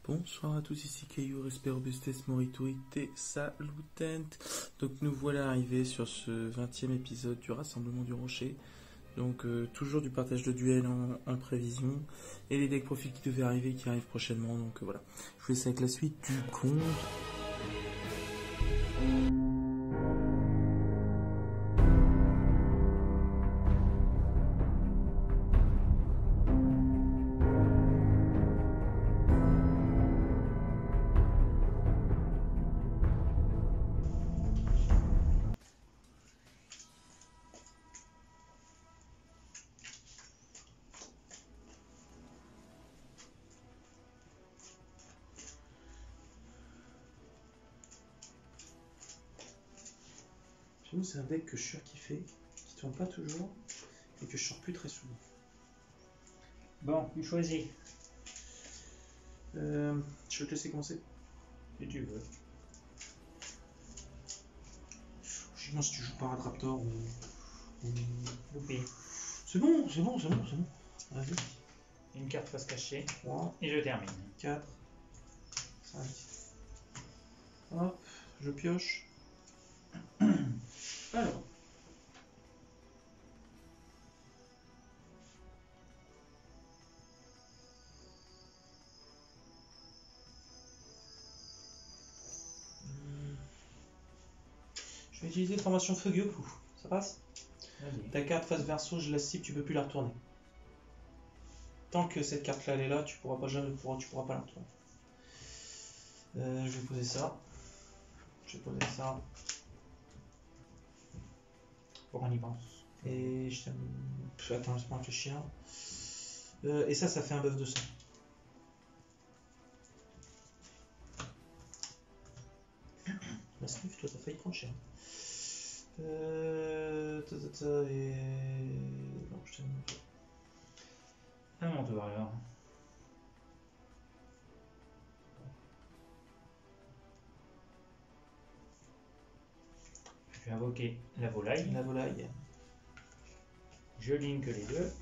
Bonsoir à tous, ici Caillou, Respero Bustes Morituite, Salutent. Donc nous voilà arrivés sur ce 20e épisode du Rassemblement du Rocher. Donc toujours du partage de duels en prévision. Et les decks profils qui devaient arriver, qui arrivent prochainement. Donc voilà, je vous laisse avec la suite du compte. C'est un deck que je surkiffais, qui tourne pas toujours et que je sors plus très souvent. Bon, tu choisis. Je vais te laisser commencer. Si tu veux. Je pense si tu joues pas Raptor ou... Loupé. C'est bon. Vas-y. Une carte face cachée. 3, Et je termine. 4, 5. Hop, je pioche. Alors. Je vais utiliser formation feu Gyoku. Ça passe? Vas-y. Ta carte face verso, je la cible, tu peux plus la retourner. Tant que cette carte là elle est là, tu pourras pas la retourner. Je vais poser ça. Pour qu'on y pense. Et je t'aime. Attends, laisse-moi réfléchir. Et ça fait un buff de sang. La sniff, toi, t'as failli prendre cher. Et... Non, je t'aime. À mon tour alors. Je vais invoquer la volaille. La volaille. Je link les deux.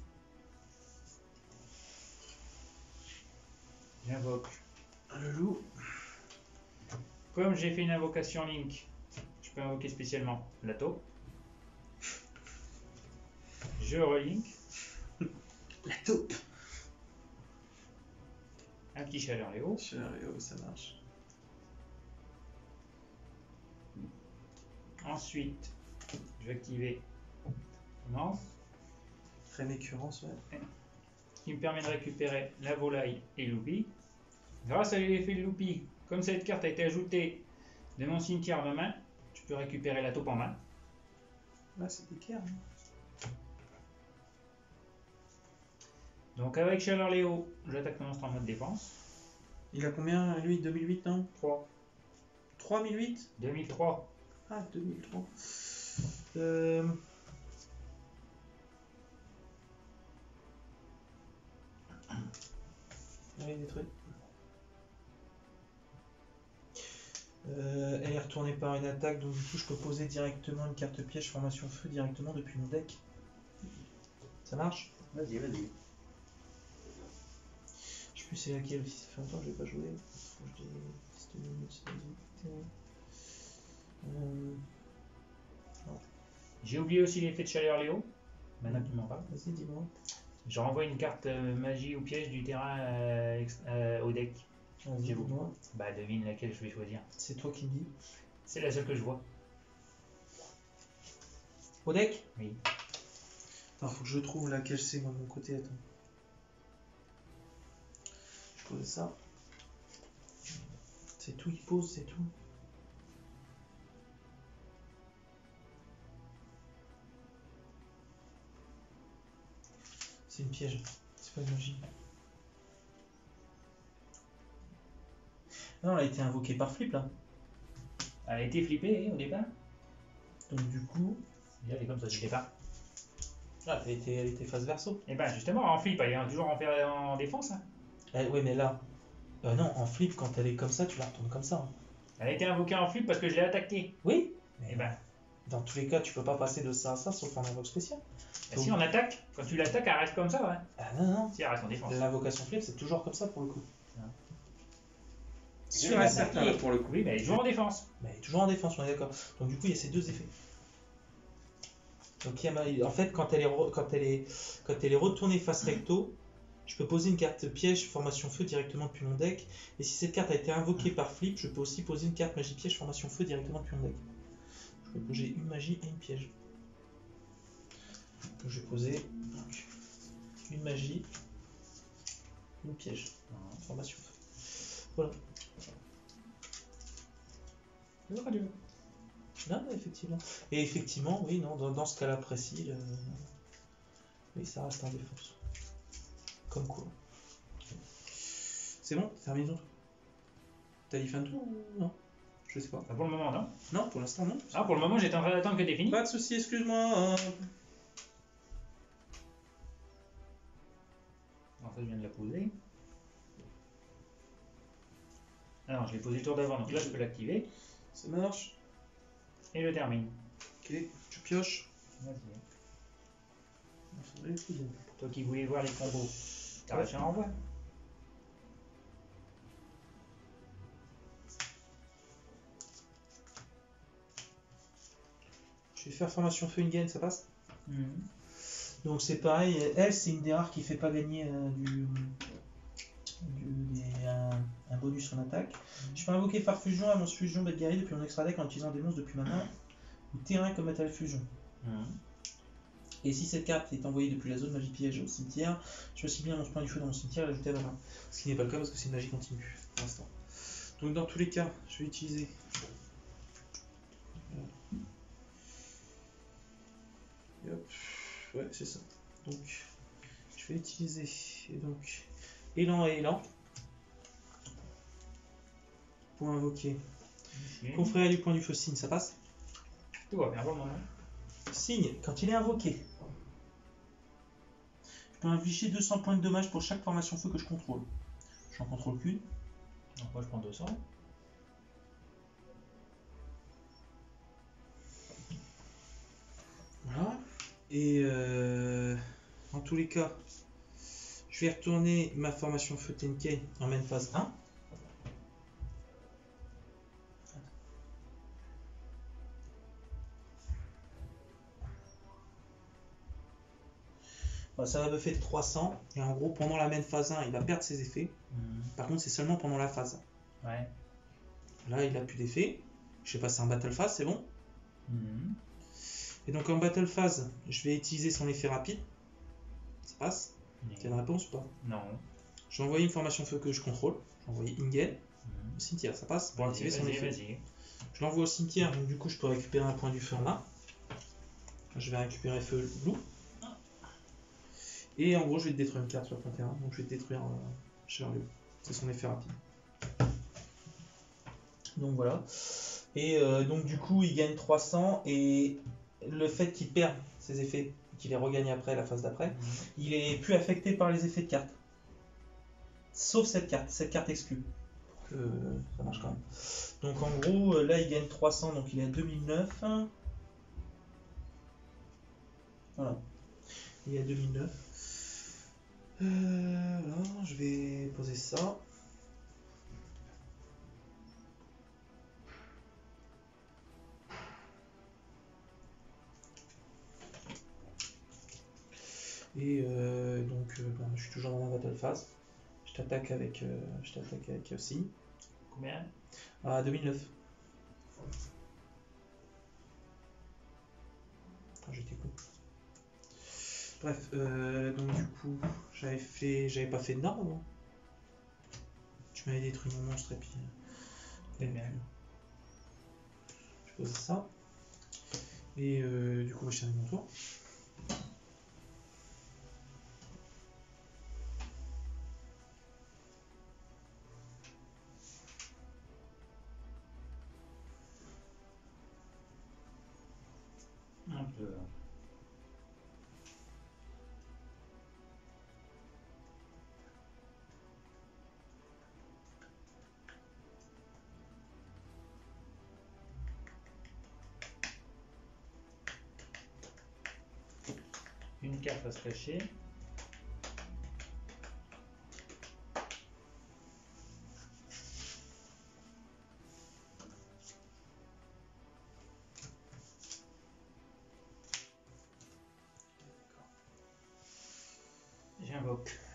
J'invoque Le loup. Comme j'ai fait une invocation link, je peux invoquer spécialement la taupe. Je relink. La taupe. Un petit chaleur Léo. Chaleur Léo, ça marche. Ensuite, je vais activer Lance, Rémécurrence, ouais. qui me permet de récupérer la volaille et l'oupi. Grâce à l'effet de l'oupi, comme cette carte a été ajoutée de mon cimetière de main, je peux récupérer la taupe en main. Là, c'est d'équerre. Donc avec Chaleur Léo, j'attaque le monstre en mode défense. Il a combien, lui? 2008, non? 3. 3008? 2003. Ah, 2003. Allez, détruit. Elle est retournée par une attaque, donc du coup je peux poser directement une carte piège formation feu directement depuis mon deck. Ça marche? Vas-y. Je sais plus c'est laquelle aussi, ça fait longtemps que je n'ai pas joué. J'ai oublié aussi l'effet de Chaleur Léo. Maintenant qu'il m'en parle. Vas-y, dis-moi. Je renvoie une carte magie ou piège du terrain au deck. Vas-y, dis-moi. Bah devine laquelle je vais choisir. C'est toi qui me dis. C'est la seule que je vois. Au deck? Oui. Alors faut que je trouve laquelle c'est moi de mon côté, attends. Je pose ça. C'est tout, il pose, c'est tout. C'est une piège, c'est pas une magie. Non, elle a été invoquée par flip là. Elle a été flippée au départ. Donc du coup... Elle est comme ça du départ. Ah, elle était face verso. Et ben justement, en flip, elle est toujours en défense. Hein. Oui, mais là... non, en flip, quand elle est comme ça, tu la retournes comme ça. Hein. Elle a été invoquée en flip parce que je l'ai attaquée. Oui. Et ben... Dans tous les cas, tu peux pas passer de ça à ça sauf en invoque spécial. Bah si on attaque, quand tu l'attaques, elle reste comme ça, ouais. Ah non. Si elle reste en défense. L'invocation flip, c'est toujours comme ça pour le coup. Sûr et certain là pour le coup. Oui, mais elle est toujours en défense. Mais elle est toujours en défense, on est d'accord. Donc du coup, il y a ces deux effets. Donc en fait, quand elle est retournée face recto, je peux poser une carte piège formation feu directement depuis mon deck. Et si cette carte a été invoquée par flip, je peux aussi poser une carte magie piège formation feu directement depuis mon deck. Je peux poser une magie et une piège. Donc, je vais poser donc, une magie, une piège. Formation feu. Voilà. Non, effectivement. Et effectivement, oui, non, dans ce cas-là précis, oui, ça reste en défense. Comme quoi. C'est bon, terminé ton tour. T'as dit fin de tour ou non? Je sais pas. Pour le moment, non. Non, pour l'instant, non. Ah, pour le moment, j'étais en train d'attendre que t'aies fini. Pas de soucis, excuse-moi. En fait, je viens de la poser. Alors, je l'ai posé le tour d'avant, donc là, je peux l'activer. Ça marche. Et je termine. Ok, tu pioches. Vas-y. Faudrait les poser. Toi qui voulais voir les combos, t'as réussi à en voir. Je vais faire formation feu une gain, ça passe. Donc c'est pareil, elle c'est une des rares qui fait pas gagner un bonus en attaque. Je peux invoquer Phare Fusion à mon fusion bête guerrier depuis mon extra deck en utilisant des monstres depuis ma main ou terrain comme Metal Fusion. Et si cette carte est envoyée depuis la zone magie piège au cimetière, je peux cibler un point du feu dans mon cimetière et l'ajouter à ma main. Ce qui n'est pas le cas parce que c'est une magie continue pour l'instant. Donc dans tous les cas, je vais utiliser. Et hop. Ouais, c'est ça. Donc, je vais utiliser donc élan et élan pour invoquer. Confrère du point du feu signe, ça passe? Tout va bien pour le moment. Signe, quand il est invoqué, je peux infliger 200 points de dommage pour chaque formation feu que je contrôle. J'en contrôle qu'une. Donc moi je prends 200. Voilà. Et en tous les cas, je vais retourner ma formation feu Tenkei en main phase 1. Ça va buffer de 300 et en gros pendant la main phase 1 il va perdre ses effets. Par contre c'est seulement pendant la phase 1. Ouais. Là il a plus d'effet. Je vais passer en battle phase, c'est bon. Et donc en battle phase je vais utiliser son effet rapide. Ça passe? T'as une réponse ou pas? Non. Je vais envoyer une formation feu que je contrôle. Je vais envoyer Ingen au cimetière, ça passe pour activer son effet. Je l'envoie au cimetière, donc du coup je peux récupérer un point du feu en main. Je vais récupérer feu loup. Et en gros, je vais te détruire une carte sur ton terrain. Donc je vais te détruire Charlie. C'est son effet rapide. Donc voilà. Et donc du coup, il gagne 300. Et le fait qu'il perde ses effets, qu'il les regagne après, la phase d'après, il est plus affecté par les effets de carte. Sauf cette carte exclue. Pour que ça marche quand même. Donc en gros, là, il gagne 300. Donc il est à 2009. Voilà. Il est à 2009. Voilà, je vais poser ça. Et donc, je suis toujours dans la battle phase. Je t'attaque avec Signe. Combien? À 2009. J'étais con. Bref, donc du coup, j'avais pas fait de norme avant. Tu m'avais détruit mon monstre et puis. Je pose ça. Et du coup, je termine mon tour. Un peu. Une carte à se cacher.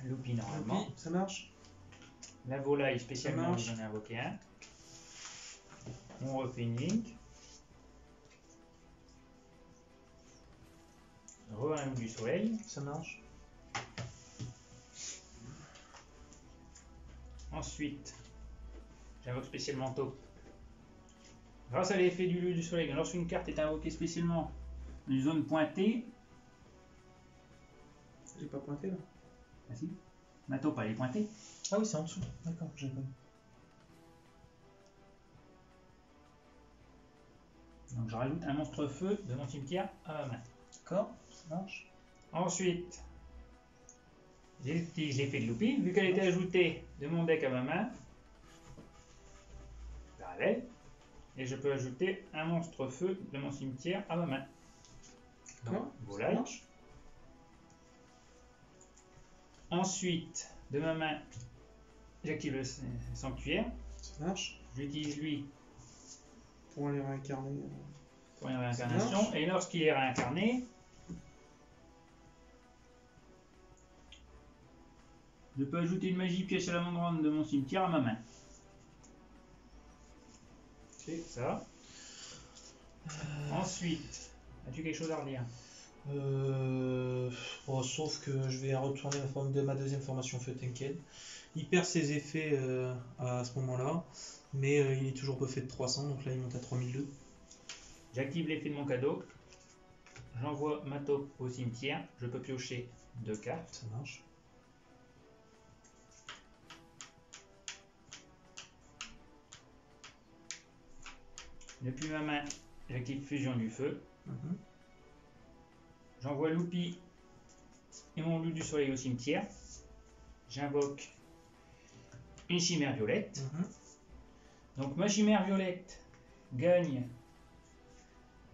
Loupi normalement. Loupi, ça marche. La volaille spécialement, marche. j'en ai invoqué un. On refait une link. Un loup du soleil. Ça marche. Ensuite, j'invoque spécialement taupe. Grâce à l'effet du loup du soleil, lorsqu'une carte est invoquée spécialement dans une zone pointée. J'ai pas pointé là. Ah si, ma taupe elle est pointée. Ah oui, c'est en dessous. D'accord, j'ai pas vu. Donc je rajoute un monstre feu de mon cimetière à ma main. D'accord, ça marche. Ensuite, j'utilise l'effet de Loupi, vu qu'elle était ajoutée de mon deck à ma main, parallèle, et je peux ajouter un monstre feu de mon cimetière à ma main. D'accord, Volaille. ça marche. Ensuite, de ma main, j'active le sanctuaire, Ça marche. j'utilise lui Pour aller réincarner. pour une réincarnation, et lorsqu'il est réincarné, je peux ajouter une magie pièce salamandrone de mon cimetière à ma main. C'est ça. Ensuite, as-tu quelque chose à redire? Bon, sauf que je vais retourner ma deuxième formation Feu Tenken. Il perd ses effets à ce moment-là, mais il est toujours buffé de 300, donc là il monte à 3002. J'active l'effet de mon cadeau. J'envoie ma taupe au cimetière. Je peux piocher 2 cartes. Ça marche. Depuis ma main, j'active Fusion du Feu. Mhm. J'envoie Loupi et mon loup du soleil au cimetière. J'invoque une chimère violette. Mhm. Donc ma chimère violette gagne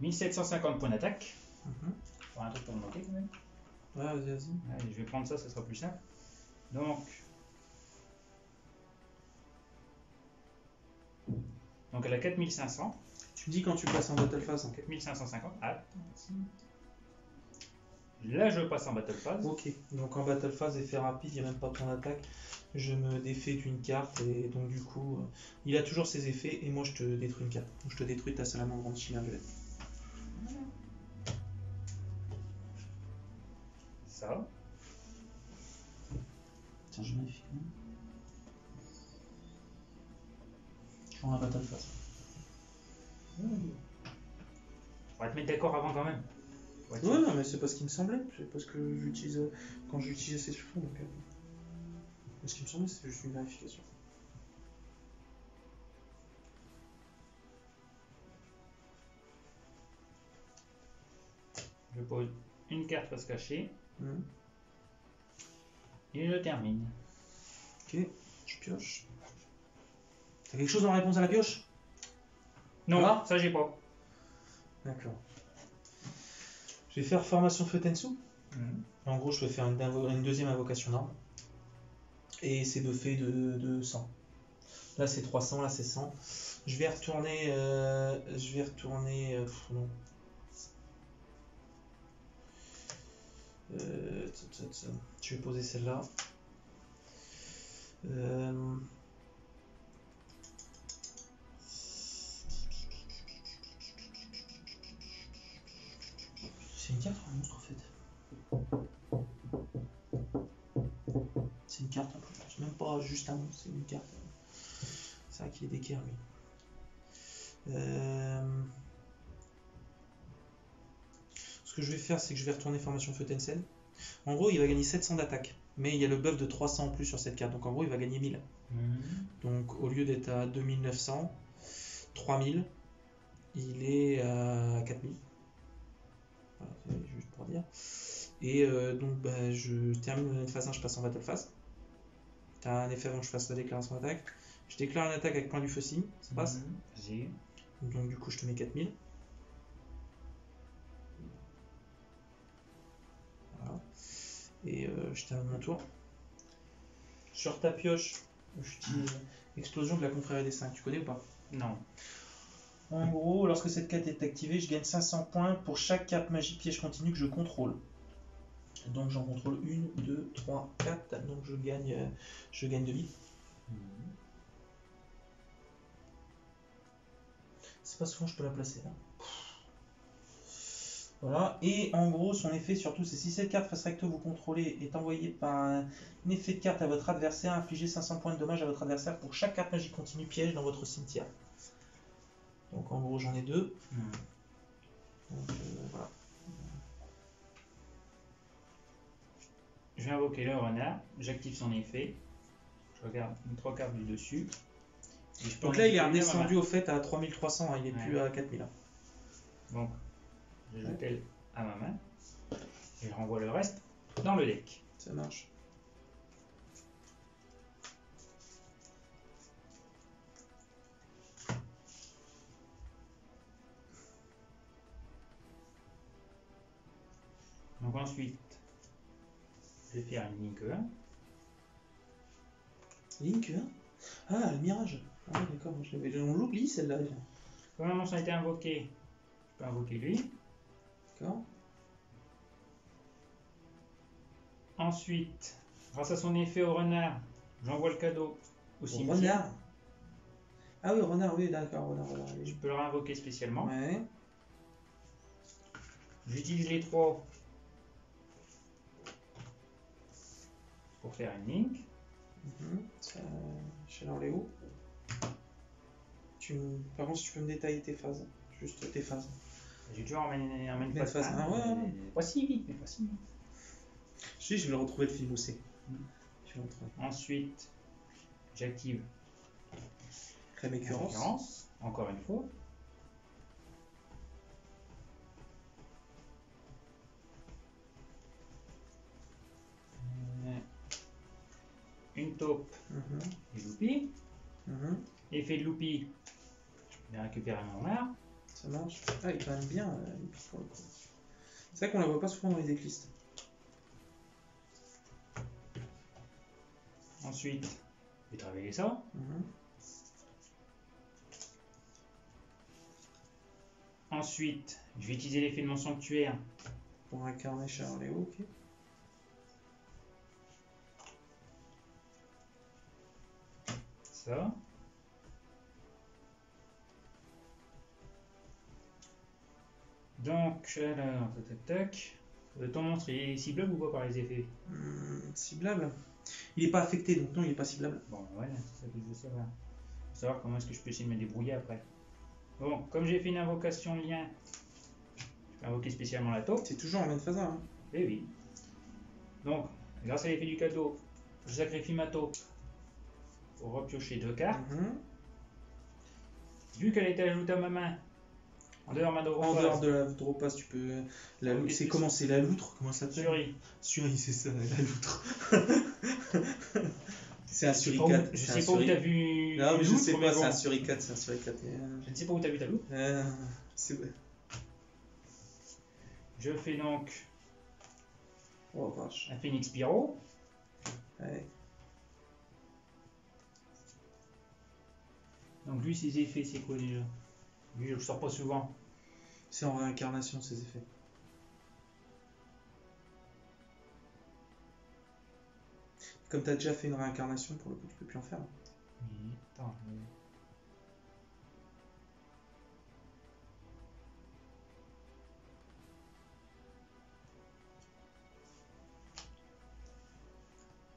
1750 points d'attaque. Mhm. Pour un truc pour me noter quand même. Ouais, vas-y, vas-y. Allez, je vais prendre ça, ça sera plus simple. Donc elle a 4500. Tu me dis quand tu passes en battle phase. 4550. Ah, là, je passe en battle phase. Ok, donc en battle phase, effet rapide, il n'y a même pas ton attaque. Je me défais d'une carte et donc du coup, il a toujours ses effets et moi je te détruis une carte. Donc je te détruis ta salamandre de chimère violette. Ça. Tiens, je vérifie. Je suis en battle phase. On va te mettre d'accord avant quand même. Ouais, non, mais c'est pas ce qui me semblait. C'est pas ce que j'utilise quand j'utilise ces chiffres. Donc, ce qui me semblait, c'est juste une vérification. Je pose une carte face cachée Mhm. et je termine. Ok, je pioche. T'as quelque chose en réponse à la pioche? Non, Ah. ça j'ai pas. D'accord. Je vais faire formation Feutensu. En gros, je peux faire une deuxième invocation d'arme. Et c'est buffé de 100. Là, c'est 300, là, c'est 100. Je vais retourner. Non. Je vais poser celle-là. C'est une carte ou un monstre en fait? C'est une carte en plus. C'est même pas juste un monstre, c'est une carte. C'est vrai qu'il est d'équerre lui. Ce que je vais faire, c'est que je vais retourner formation Feutensen. En gros, il va gagner 700 d'attaque. Mais il y a le buff de 300 en plus sur cette carte. Donc en gros, il va gagner 1000. Donc au lieu d'être à 2900, 3000, il est à 4000. Voilà, c'est juste pour dire. Et donc je termine phase 1, je passe en battle phase. T'as un effet avant que je fasse la déclaration d'attaque. Je déclare une attaque avec point du feu signe, ça passe. Vas-y. Donc du coup je te mets 4000. Voilà. Et je termine mon tour. Sur ta pioche, j'utilise explosion de la confrérie des 5. Tu connais ou pas? Non. En gros, lorsque cette carte est activée, je gagne 500 points pour chaque carte magie piège continue que je contrôle. Donc j'en contrôle 1, 2, 3, 4. Donc je gagne 2 vies. C'est pas souvent que je peux la placer là. Voilà, et en gros son effet surtout c'est si cette carte face recto vous contrôlez est envoyée par un effet de carte à votre adversaire, infligez 500 points de dommage à votre adversaire pour chaque carte magie continue piège dans votre cimetière. Donc en gros j'en ai 2. Donc voilà. Je vais invoquer le renard, j'active son effet, je regarde une 3 cartes du dessus. Donc là il est redescendu au fait à 3300, hein, il est plus à 4000. Donc j'ajoute elle à ma main et je renvoie le reste dans le deck. Ça marche. Donc ensuite, je vais faire une Link 1. Link 1 Ah, le mirage. Ah d'accord, on l'oublie celle-là. Comme un monstre a été invoqué, je peux invoquer lui. D'accord. Ensuite, grâce à son effet au renard, j'envoie le cadeau au cimetière. Renard. Ah oui, renard, oui, d'accord, renard. Je peux le réinvoquer spécialement. Ouais. J'utilise les 3 pour faire une link. Chaleur Léo. Par contre, si tu peux me détailler tes phases. Juste tes phases. J'ai toujours emmène phase 1. Ah ouais. Pas si vite, mais pas si vite. Je vais le retrouver le film aussi. Ensuite, j'active Crème écurance. Encore une fois. Une taupe et Loupi. Effet de Loupi, je vais récupérer mon art. Ça marche. Ah, il est quand même bien, pour le coup. C'est vrai qu'on la voit pas souvent dans les decklists. Ensuite, je vais travailler ça. Ensuite, je vais utiliser l'effet de mon sanctuaire pour incarner Chaleur Léo, ok. Ça. Donc, alors, tac. Ton monstre, il est ciblable ou pas par les effets? Ciblable. Il n'est pas affecté, donc non, il n'est pas ciblable. Bon, ouais, c'est ça que je veux savoir. Je veux savoir comment est-ce que je peux essayer de me débrouiller après. Bon, comme j'ai fait une invocation lien, je peux invoquer spécialement la taupe. C'est toujours en main de phase 1. Hein. Eh oui. Donc, grâce à l'effet du cadeau, je sacrifie ma taupe pour repiocher 2 cartes. Vu qu'elle a été ajoutée à ma main, en dehors de la Dropace, tu peux. C'est comment? C'est la loutre? Comment ça s'appelle? Suri, c'est ça, la loutre. C'est un suricate. Je sais pas où t'as vu. Non, mais je sais pas, c'est un suricate. Je ne sais pas où t'as vu ta loutre. C'est vrai. Je fais donc. Oh vache. Un Phoenix Pyro. Ouais. Donc lui, ses effets, c'est quoi déjà? Lui, je le sors pas souvent. C'est en réincarnation, ses effets. Comme tu as déjà fait une réincarnation, pour le coup, tu peux plus en faire. Oui, attends.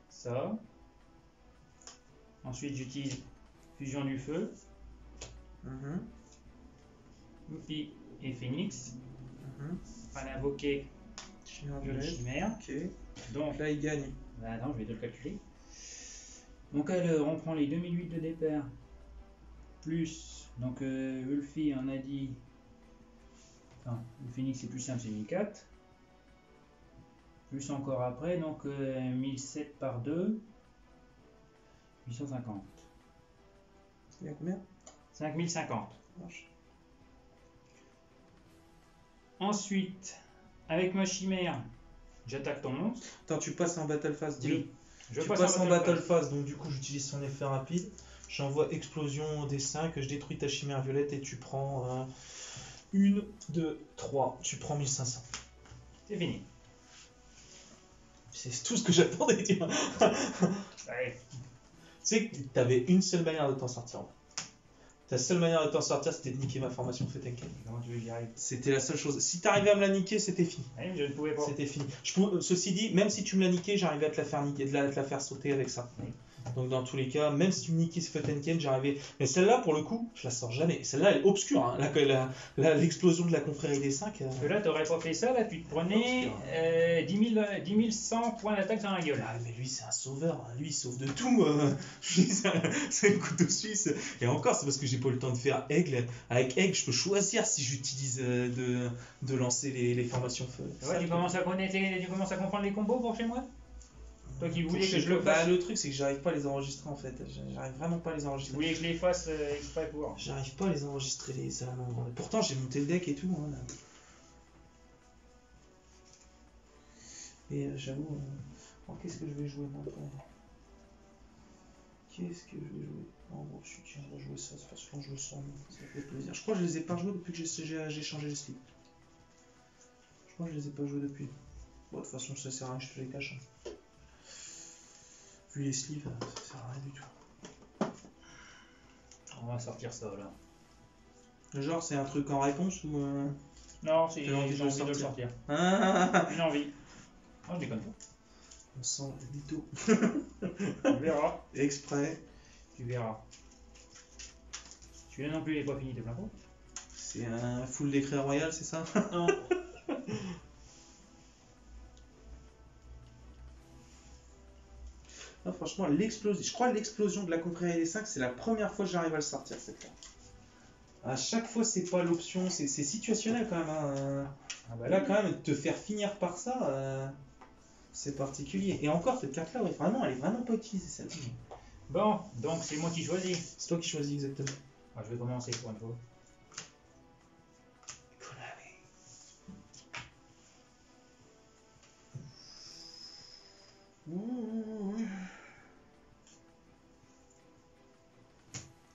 Ça. Ensuite, j'utilise Fusion du Feu. Loupi et Phoenix. Enfin, invoquer Chimère. Okay. Donc là, il gagne. Bah, attends, je vais te le calculer. Donc, alors, on prend les 2008 de départ. Plus. Donc, Ulfi, on a dit. Enfin, le Phoenix, c'est plus simple, c'est 1004. Plus encore après, donc 1007 par 2. 850. Il y a combien? 5050. Ensuite, avec ma chimère, j'attaque ton monstre. Attends, tu passes en battle phase, dis-le. Oui, tu passes en battle phase, donc du coup j'utilise son effet rapide. J'envoie explosion des 5, je détruis ta chimère violette et tu prends 1, 2, 3. Tu prends 1500. C'est fini. C'est tout ce que j'attendais, tu vois. Ouais. Tu sais que t'avais une seule manière de t'en sortir. Ta seule manière de t'en sortir, c'était de niquer ma formation Fetenken. Comment tu veux que j'y arrive? C'était la seule chose. Si t'arrivais à me la niquer, c'était fini. Ouais, je ne pouvais pas. C'était fini. Ceci dit, même si tu me la niquais, j'arrivais à te la faire niquer, te la faire sauter avec ça. Oui. Donc dans tous les cas, même si tu me niquais ce Fetenken, j'arrivais. Mais celle-là, pour le coup, je la sors jamais. Celle-là, elle est obscure. Hein. L'explosion de la confrérie des 5. Parce que là, t'aurais pas fait ça, là, tu te prenais 10 100 points d'attaque dans la gueule. Ah, mais lui, c'est un sauveur. Hein. Lui, il sauve de tout. C'est un couteau suisse. Et encore, c'est parce que j'ai pas eu le temps de faire Aigle. Avec Aigle, je peux choisir si j'utilise de lancer les formations feu. Ouais, tu commences à comprendre les combos pour chez moi? Toi qui voulais que je le fasse. Bah, le truc, c'est que j'arrive pas à les enregistrer en fait. J'arrive vraiment pas à les Tu enregistrer. voulais que je les fasse exprès pour. J'arrive pas à les enregistrer, les salamandres. Pourtant, j'ai monté le deck et tout. Hein, là. Et j'avoue. Qu'est-ce que je vais jouer maintenant? Qu'est-ce que je vais jouer? En gros, je suis tiens, on va jouer ça. De toute façon, je le sens. Ça fait plaisir. Je crois que je les ai pas joués depuis que j'ai changé les slips. Je crois que je les ai pas joués depuis. Bon, de toute façon, ça sert à rien, je te les cache. Hein. Vu les sleeves, ça sert à rien du tout. On va sortir ça là. Genre, c'est un truc en réponse ou. Non, c'est j'ai envie de le sortir. Ah, Une envie. Oh, je déconne pas. on sent le mytho. Tu verras. Exprès. Tu verras. Celui-là non plus, il n'est pas fini, t'es plein pot. C'est un full décret royal, c'est ça? Non. Non, franchement, l'explosion. Je crois que l'explosion de la confrérie des 5, c'est la première fois que j'arrive à le sortir cette carte. À chaque fois, c'est pas l'option, c'est situationnel quand même. Hein. Ah bah là, quand même, te faire finir par ça, c'est particulier. Et encore, cette carte-là, ouais, vraiment, elle est vraiment pas utilisée celle-là. Bon, donc c'est moi qui choisis. C'est toi qui choisis exactement. Ah, je vais commencer pour une fois.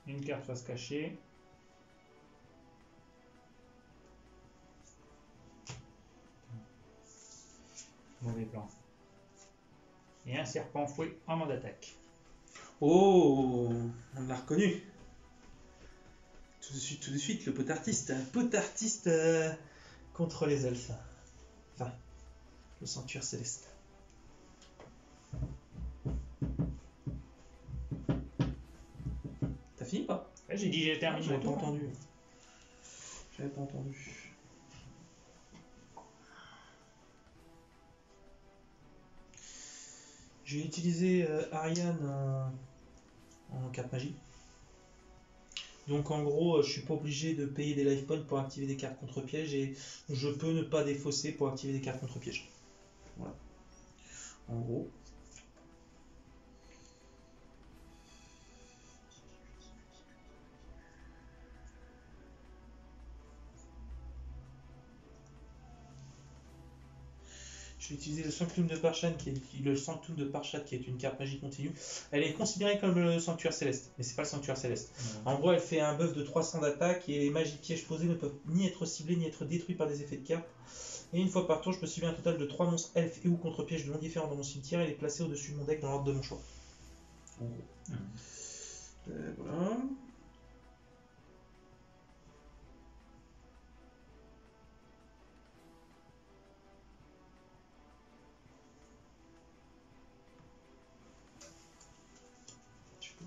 Une carte face cachée. Mauvais plan. Et un serpent fouet en mode attaque. Oh, on l'a reconnu. Tout de suite, le potartiste. Potartiste contre les elfes. Enfin, le sanctuaire céleste. T'as fini pas? Ouais, j'ai dit j'ai terminé. J'avais pas mon tour. entendu. J'avais pas entendu. J'ai utilisé Ariane en carte magie. Donc en gros, je suis pas obligé de payer des life points pour activer des cartes contre piège et je peux ne pas défausser pour activer des cartes contre piège. Voilà. En gros. J'ai utilisé le Sanctum de Parchat qui est une carte magie continue. Elle est considérée comme le Sanctuaire Céleste, mais c'est pas le Sanctuaire Céleste. En gros, elle fait un buff de 300 d'attaque et les magies pièges posées ne peuvent ni être ciblées ni être détruites par des effets de carte. Et une fois par tour, je peux cibler un total de 3 monstres elfes et ou contre pièges de non différents dans mon cimetière et les placer au-dessus de mon deck dans l'ordre de mon choix. En gros. Voilà.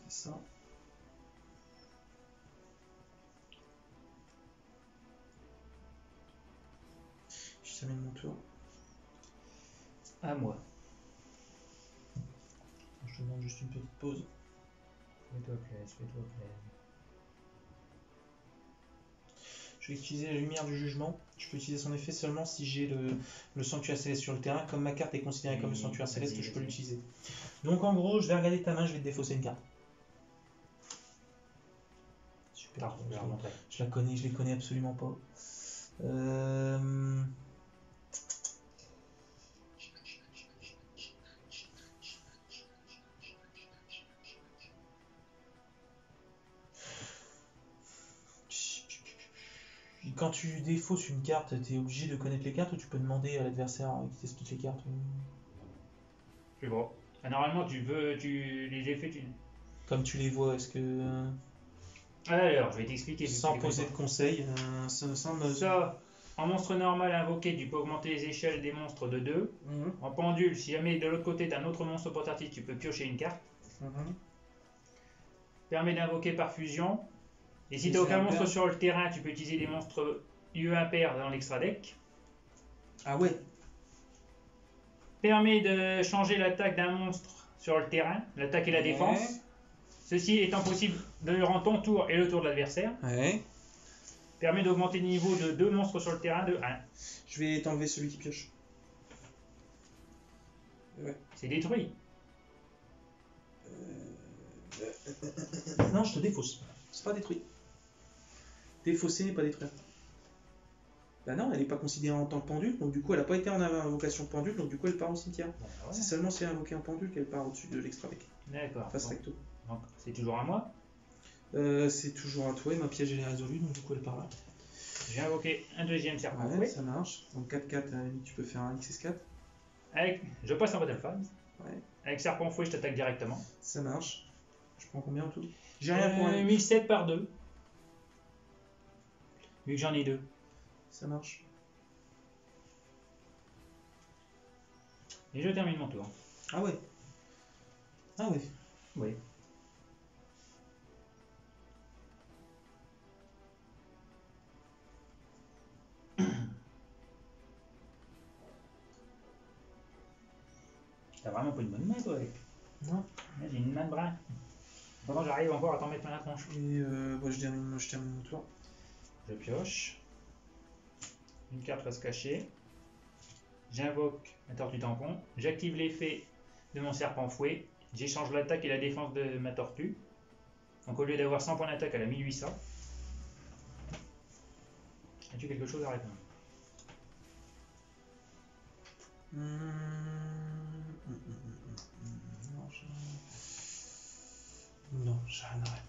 Ça. Je termine mon tour. À moi. Je te demande juste une petite pause. Fais-toi plaisir, fais-toi plaisir. Je vais utiliser la lumière du jugement. Je peux utiliser son effet seulement si j'ai le sanctuaire céleste sur le terrain. Comme ma carte est considérée comme le sanctuaire céleste, je peux l'utiliser. Donc en gros, je vais regarder ta main, je vais te défausser une carte. Super. Je la connais, je les connais absolument pas. Quand tu défausses une carte, tu es obligé de connaître les cartes ou tu peux demander à l'adversaire qui t'explique les cartes? plus gros. Ah, normalement, les effets, Comme tu les vois, est-ce que. Alors, je vais t'expliquer. Sans poser de conseils, Ça, en monstre normal invoqué, tu peux augmenter les échelles des monstres de 2. Mhm. En pendule, si jamais de l'autre côté, tu as un autre monstre portatif, tu peux piocher une carte. Mhm. Permet d'invoquer par fusion. Et si Et tu n'as c'est aucun impair. monstre sur le terrain, tu peux utiliser des monstres UE impairs dans l'extra deck. Ah ouais. Permet de changer l'attaque d'un monstre sur le terrain, l'attaque et la Ouais. défense. Ceci étant possible durant ton tour et le tour de l'adversaire. Ouais. Permet d'augmenter le niveau de 2 monstres sur le terrain de 1. Je vais t'enlever celui qui pioche. Ouais. C'est détruit. Non, je te défausse. C'est pas détruit. Défausser n'est pas détruire. Bah non, elle n'est pas considérée en tant que pendule, donc du coup elle n'a pas été en invocation pendule, donc du coup elle part au cimetière. Bon, bah ouais. C'est seulement si elle est invoquée en pendule qu'elle part au-dessus de l'extra deck. D'accord. Face Bon. recto. Donc, c'est toujours à moi. C'est toujours à toi et ma piège elle est résolue, donc du coup elle part là. J'ai invoqué un deuxième serpent. Ouais, fouet. ça marche. Donc 4-4, à la limite tu peux faire un XS4. Je passe en battle phase. Ouais, Avec serpent fouet, je t'attaque directement. ça marche. Je prends combien en tout? J'ai rien pour elle. 1007 par 2. Vu que j'en ai 2. Ça marche. Et je termine mon tour. Ah ouais. Ah ouais. Oui. T'as vraiment pas une bonne main, toi, avec. Non. J'ai une main de brin. Pendant j'arrive encore à t'en mettre plein la tronche. Et bah, je termine mon tour. Je pioche. Une carte reste cachée. J'invoque la tortue tampon. J'active l'effet de mon serpent fouet. J'échange l'attaque et la défense de ma tortue. Donc au lieu d'avoir 100 points d'attaque, elle a 1800. As-tu quelque chose à répondre? Non, j'ai rien à répondre.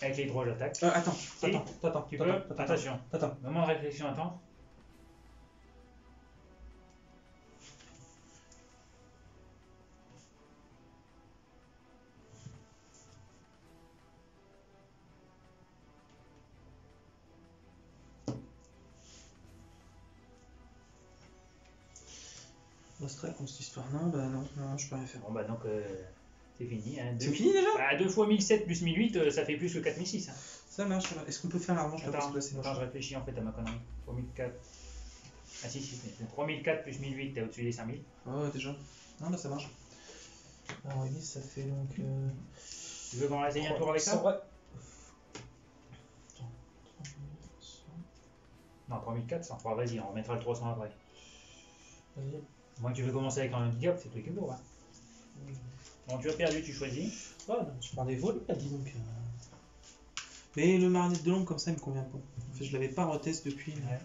Avec les droits, j'attaque. Attends, Si. attends. Tu peux? Attention. Attends. Moment de réflexion, attends. L'Austral contre cette histoire. Non, bah non, je peux rien faire. Bon bah donc c'est fini. Hein. C'est fini déjà? Bah, 2 fois 1007 plus 1008, ça fait plus que 4006. Hein. Ça marche. Alors. Est-ce qu'on peut faire la revanche là parce que là c'est moche. Attends, je réfléchis en fait à ma connerie. 3004. Ah si, 3004 plus 1008, t'es au-dessus des 5000. Ah ouais, déjà. Non, bah ça marche. Alors, oui, ça fait donc. Tu veux qu'on essaye un tour avec ça? Ouais. Non, 3400. Bon, vas-y, on remettra le 300 après. Vas-y. Moi, tu veux commencer avec un diable, c'est toi qui me hein. Bon, tu as perdu, tu choisis. Ouais, je prends des vols, là, dis donc. Mais le marionette de l'ombre, comme ça, il me convient pas. En fait, je l'avais pas retest depuis, mais Ouais.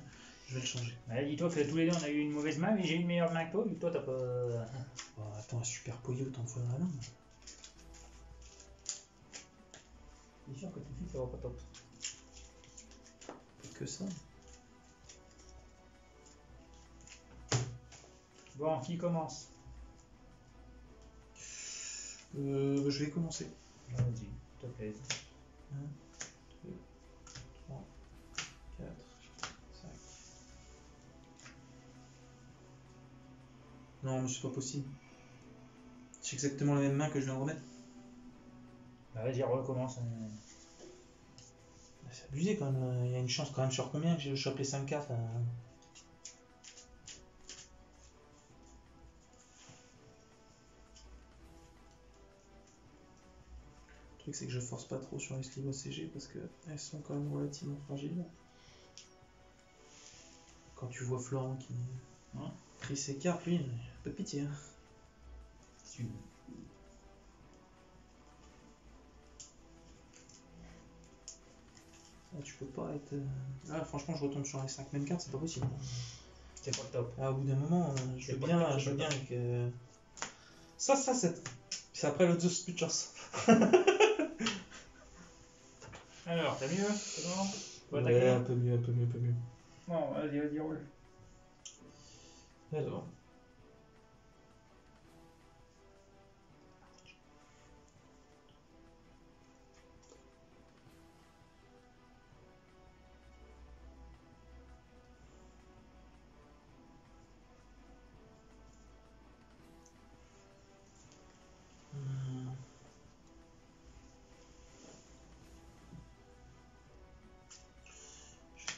je vais le changer. Ouais, dis-toi que tous les deux, on a eu une mauvaise main, mais j'ai une meilleure main que toi, vu que toi, t'as pas. Oh, attends, un super poyo, autant de fois dans la main. C'est sûr que tout de suite, ça va pas top. Pas que ça. Bon, qui commence? Je vais commencer. Vas-y, s'il te plaît. 1, 2, 3, 4, 5. Non, mais c'est pas possible. C'est exactement la même main que je viens de remettre. Bah, vas-y, recommence. C'est abusé quand même. Il y a une chance quand même sur combien que je chope les 5 cartes. Le truc c'est que je force pas trop sur les Sligo CG parce que elles sont quand même relativement fragiles. Quand tu vois Florent qui pris ses cartes, lui, pas de pitié. Hein. Ça, tu peux pas être. Ah, franchement, je retombe sur les 5 mêmes cartes, c'est pas possible. C'est pas top. Ah, au bout d'un moment, je veux bien que. Ça, c'est après le The Sputchers. Alors, t'as mieux? C'est bon? Faut Ouais, attaquer? un peu mieux. Bon, vas-y, roule. Alors.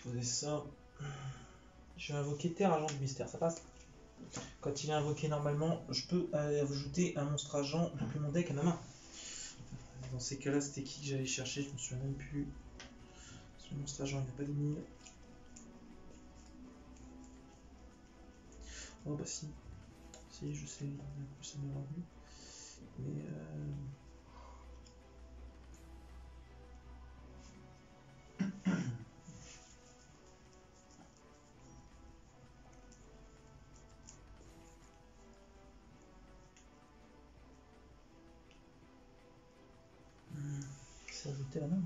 Poser ça. Je vais invoquer Terre Agent du Mystère, ça passe? Quand il est invoqué normalement, je peux ajouter un monstre agent depuis mon deck à ma main. Dans ces cas-là, c'était qui que j'allais chercher? Je me souviens même plus. Ce monstre agent, il n'a pas de mille. Oh bah si. Si, je sais, d'un coup ça m'est revenu. Mais c'est ajouté la main.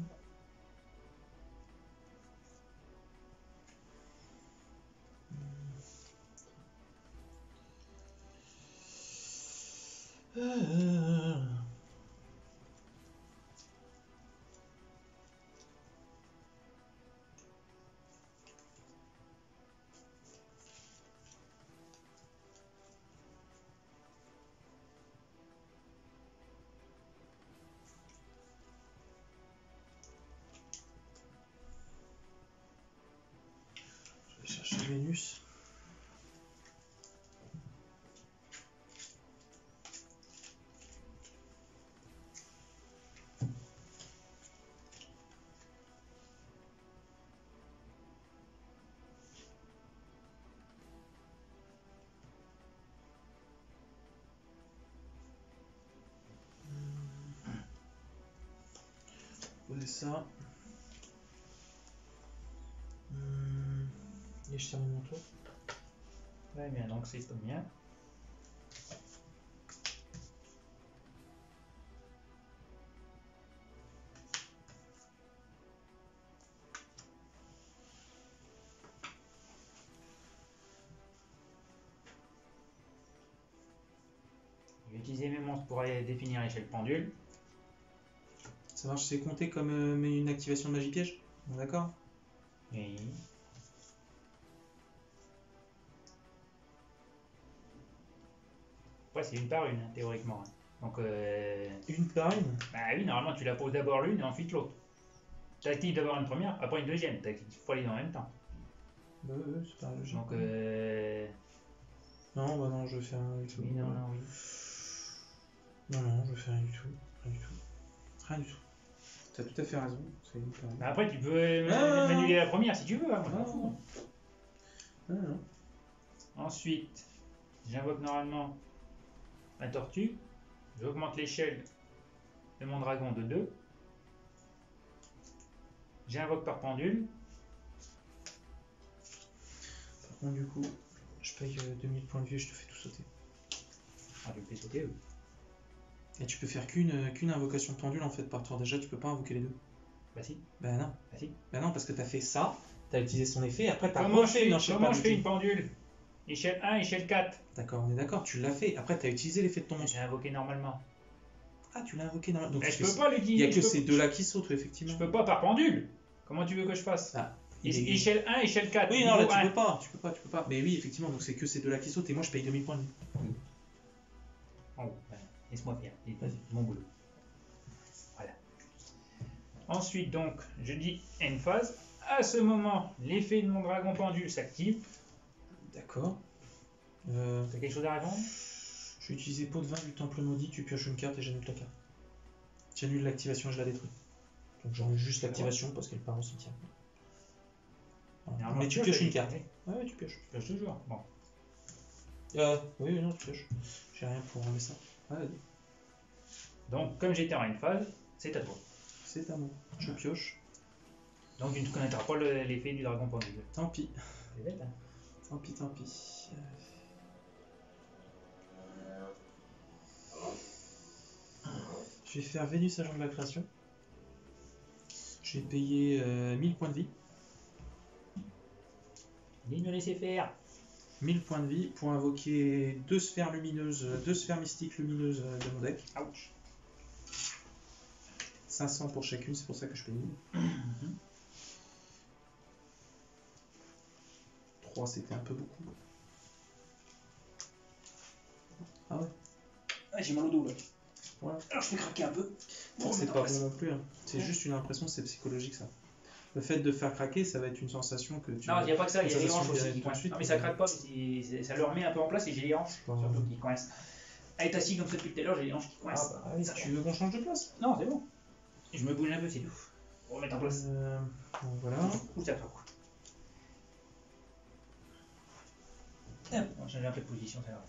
Je vais chercher Vénus. Poser ça. Et je termine mon tour. Ouais, bien, donc c'est combien? Je vais utiliser mes monstres pour aller définir l'échelle pendule. Ça marche, c'est compté comme une activation de magie piège? Bon, d'accord. Oui. Après, c'est une par une, hein, théoriquement. Donc, Une par une? bah oui, normalement, tu la poses d'abord l'une et ensuite l'autre. Tu actives d'abord une première, après une deuxième. Tu actives fois les deux en même temps. Bah ouais, c'est pas logique. Donc, Non, bah non, je vais faire rien du tout. oui, non, oui. Non, je vais faire rien du tout. Rien du tout. Rien du tout. T'as tout à fait raison. C'est une par une. Mais après, tu peux m'annuler la première si tu veux. Hein, moi, je m'en fous. Non. Ensuite, j'invoque normalement ma tortue. J'augmente l'échelle de mon dragon de 2. J'invoque par pendule. Par contre, du coup, je paye 2000 points de vie et je te fais tout sauter. Ah, tu me fais sauter, oui. Et tu peux faire qu'une invocation de pendule en fait par tour. Déjà, tu peux pas invoquer les deux. Bah si. Bah non. Bah si. Bah non, parce que t'as fait ça, t'as utilisé son effet, et après t'as Comment refait une enchère je fais pendule. une pendule? Échelle 1, échelle 4. D'accord, on est d'accord, tu l'as fait. Après, t'as utilisé l'effet de ton monstre. J'ai invoqué normalement. Ah, tu l'as invoqué dans Donc, Mais je peux pas il l'utiliser. y a que ces deux-là qui sautent, effectivement. Je peux pas par pendule. Comment tu veux que je fasse? Ah, Échelle 1, échelle 4. Oui, non, là, niveau tu 1. peux pas. Mais oui, effectivement, donc c'est que ces deux-là qui sautent, et moi, je paye 2000 points de vie. En haut, ben, laisse-moi faire. Vas-y. Mon boulot. Voilà. Ensuite, donc, je dis end phase. À ce moment, l'effet de mon dragon pendule s'active. D'accord. T'as quelque chose à répondre? Je vais utiliser pot de vin du temple maudit, tu pioches une carte et j'annule ta carte. J'annule l'activation et je la détruis. Donc j'enlève juste l'activation parce qu'elle part au cimetière. Voilà. Mais tu pioches une carte. Ouais, tu pioches. Je pioche toujours. Bon. Oui, non, tu pioches. J'ai rien pour enlever ça. Vas-y. Donc, comme j'étais en end phase, c'est à toi. C'est à moi. Je pioche. Donc, tu ne connaîtras pas l'effet du dragon pendule. Tant pis. C'est bête, hein? Tant pis. Je vais faire Vénus agent de la création. Je vais payer 1000 points de vie. Ni me laisser faire. 1000 points de vie pour invoquer deux sphères lumineuses, deux sphères mystiques lumineuses de mon deck. Ouch. 500 pour chacune, c'est pour ça que je paye 1000. 3 c'était un peu beaucoup. Ah ouais. Ah, j'ai mal au dos là. Voilà. Alors je fais craquer un peu. C'est pas bon non plus. Hein. C'est juste une impression, c'est psychologique ça. Le fait de faire craquer, ça va être une sensation que tu. Non, il n'y a pas que ça, il y a les sensation hanches aussi directe qui tout de coincent. suite, Non, mais ça craque pas, mais ça le remet un peu en place et j'ai les hanches surtout qui coincent. Elle est assise comme ça depuis tout à l'heure, j'ai les hanches qui Ah coincent. bah oui, tu veux qu'on change de place? Non, c'est bon. Je me bouge un peu, c'est tout. On va remettre en place. Donc voilà. Ouh, ça craque. Hop, on va changer un peu de position, ça va.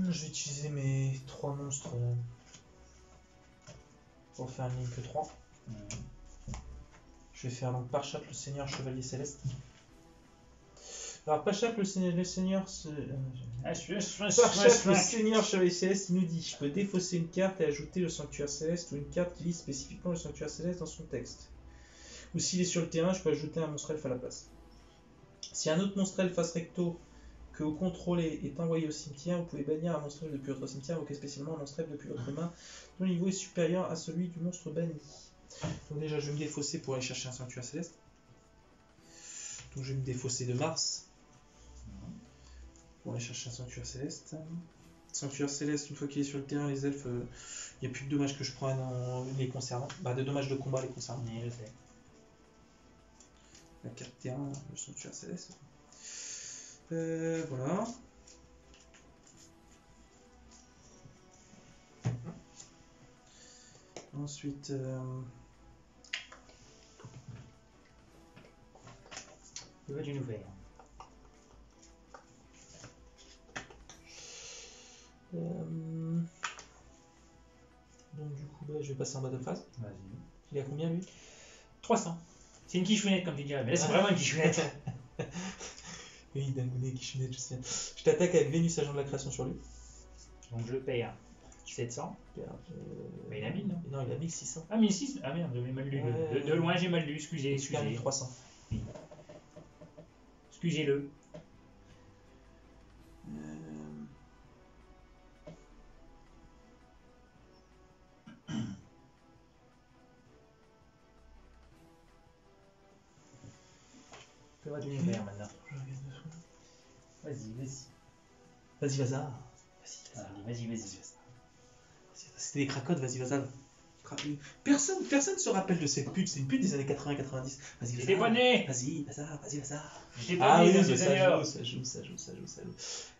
Je vais utiliser mes 3 monstres pour faire une ligne que 3. Je vais faire donc Parchat, le Seigneur Chevalier Céleste. Alors Parchat, le Seigneur Chevalier Céleste, il nous dit: je peux défausser une carte et ajouter le Sanctuaire Céleste ou une carte qui lise spécifiquement le Sanctuaire Céleste dans son texte. Ou s'il est sur le terrain, je peux ajouter un monstre elfe à la place. Si un autre monstre elfe face recto que vous contrôlez est envoyé au cimetière, vous pouvez bannir un monstre elfe depuis votre cimetière, invoquer spécialement un monstre elfe depuis votre main, dont le niveau est supérieur à celui du monstre banni. Donc déjà, je vais me défausser pour aller chercher un Sanctuaire Céleste. Donc je vais me défausser de Mars pour aller chercher un Sanctuaire Céleste. Sanctuaire Céleste, une fois qu'il est sur le terrain, les elfes, il n'y a plus de dommages que je prenne en les concernant. Bah, de dommages de combat les concernant. Oui, je sais. La carte terrain, le Sanctuaire Céleste. Voilà. Ensuite, Que vas-tu nous faire? donc du coup, bah, je vais passer en battle phase. Vas-y. Il a combien lui? 300. C'est une quichounette comme tu dirais, mais là c'est vraiment une quichounette. Oui, Dangounet, Kishinet, je sais. Je t'attaque avec Vénus, agent de la création sur lui. Donc je paye 700. Mais il a 1000, non? Non, il a 1600. Ah, 1006. Ah merde, j'avais mal lu. De loin j'ai mal lu, excusez. 300. Excusez-le. Que vas-tu nous faire maintenant? Vas-y. Vas-y, Vazar. Vas-y. C'était des cracottes, vas-y, Vazar. Personne se rappelle de cette pute, c'est une pute des années 80-90. Vas-y, J'étais pas né. Vas-y, Vazar. J'étais pas né dans ces années-là. Ça joue.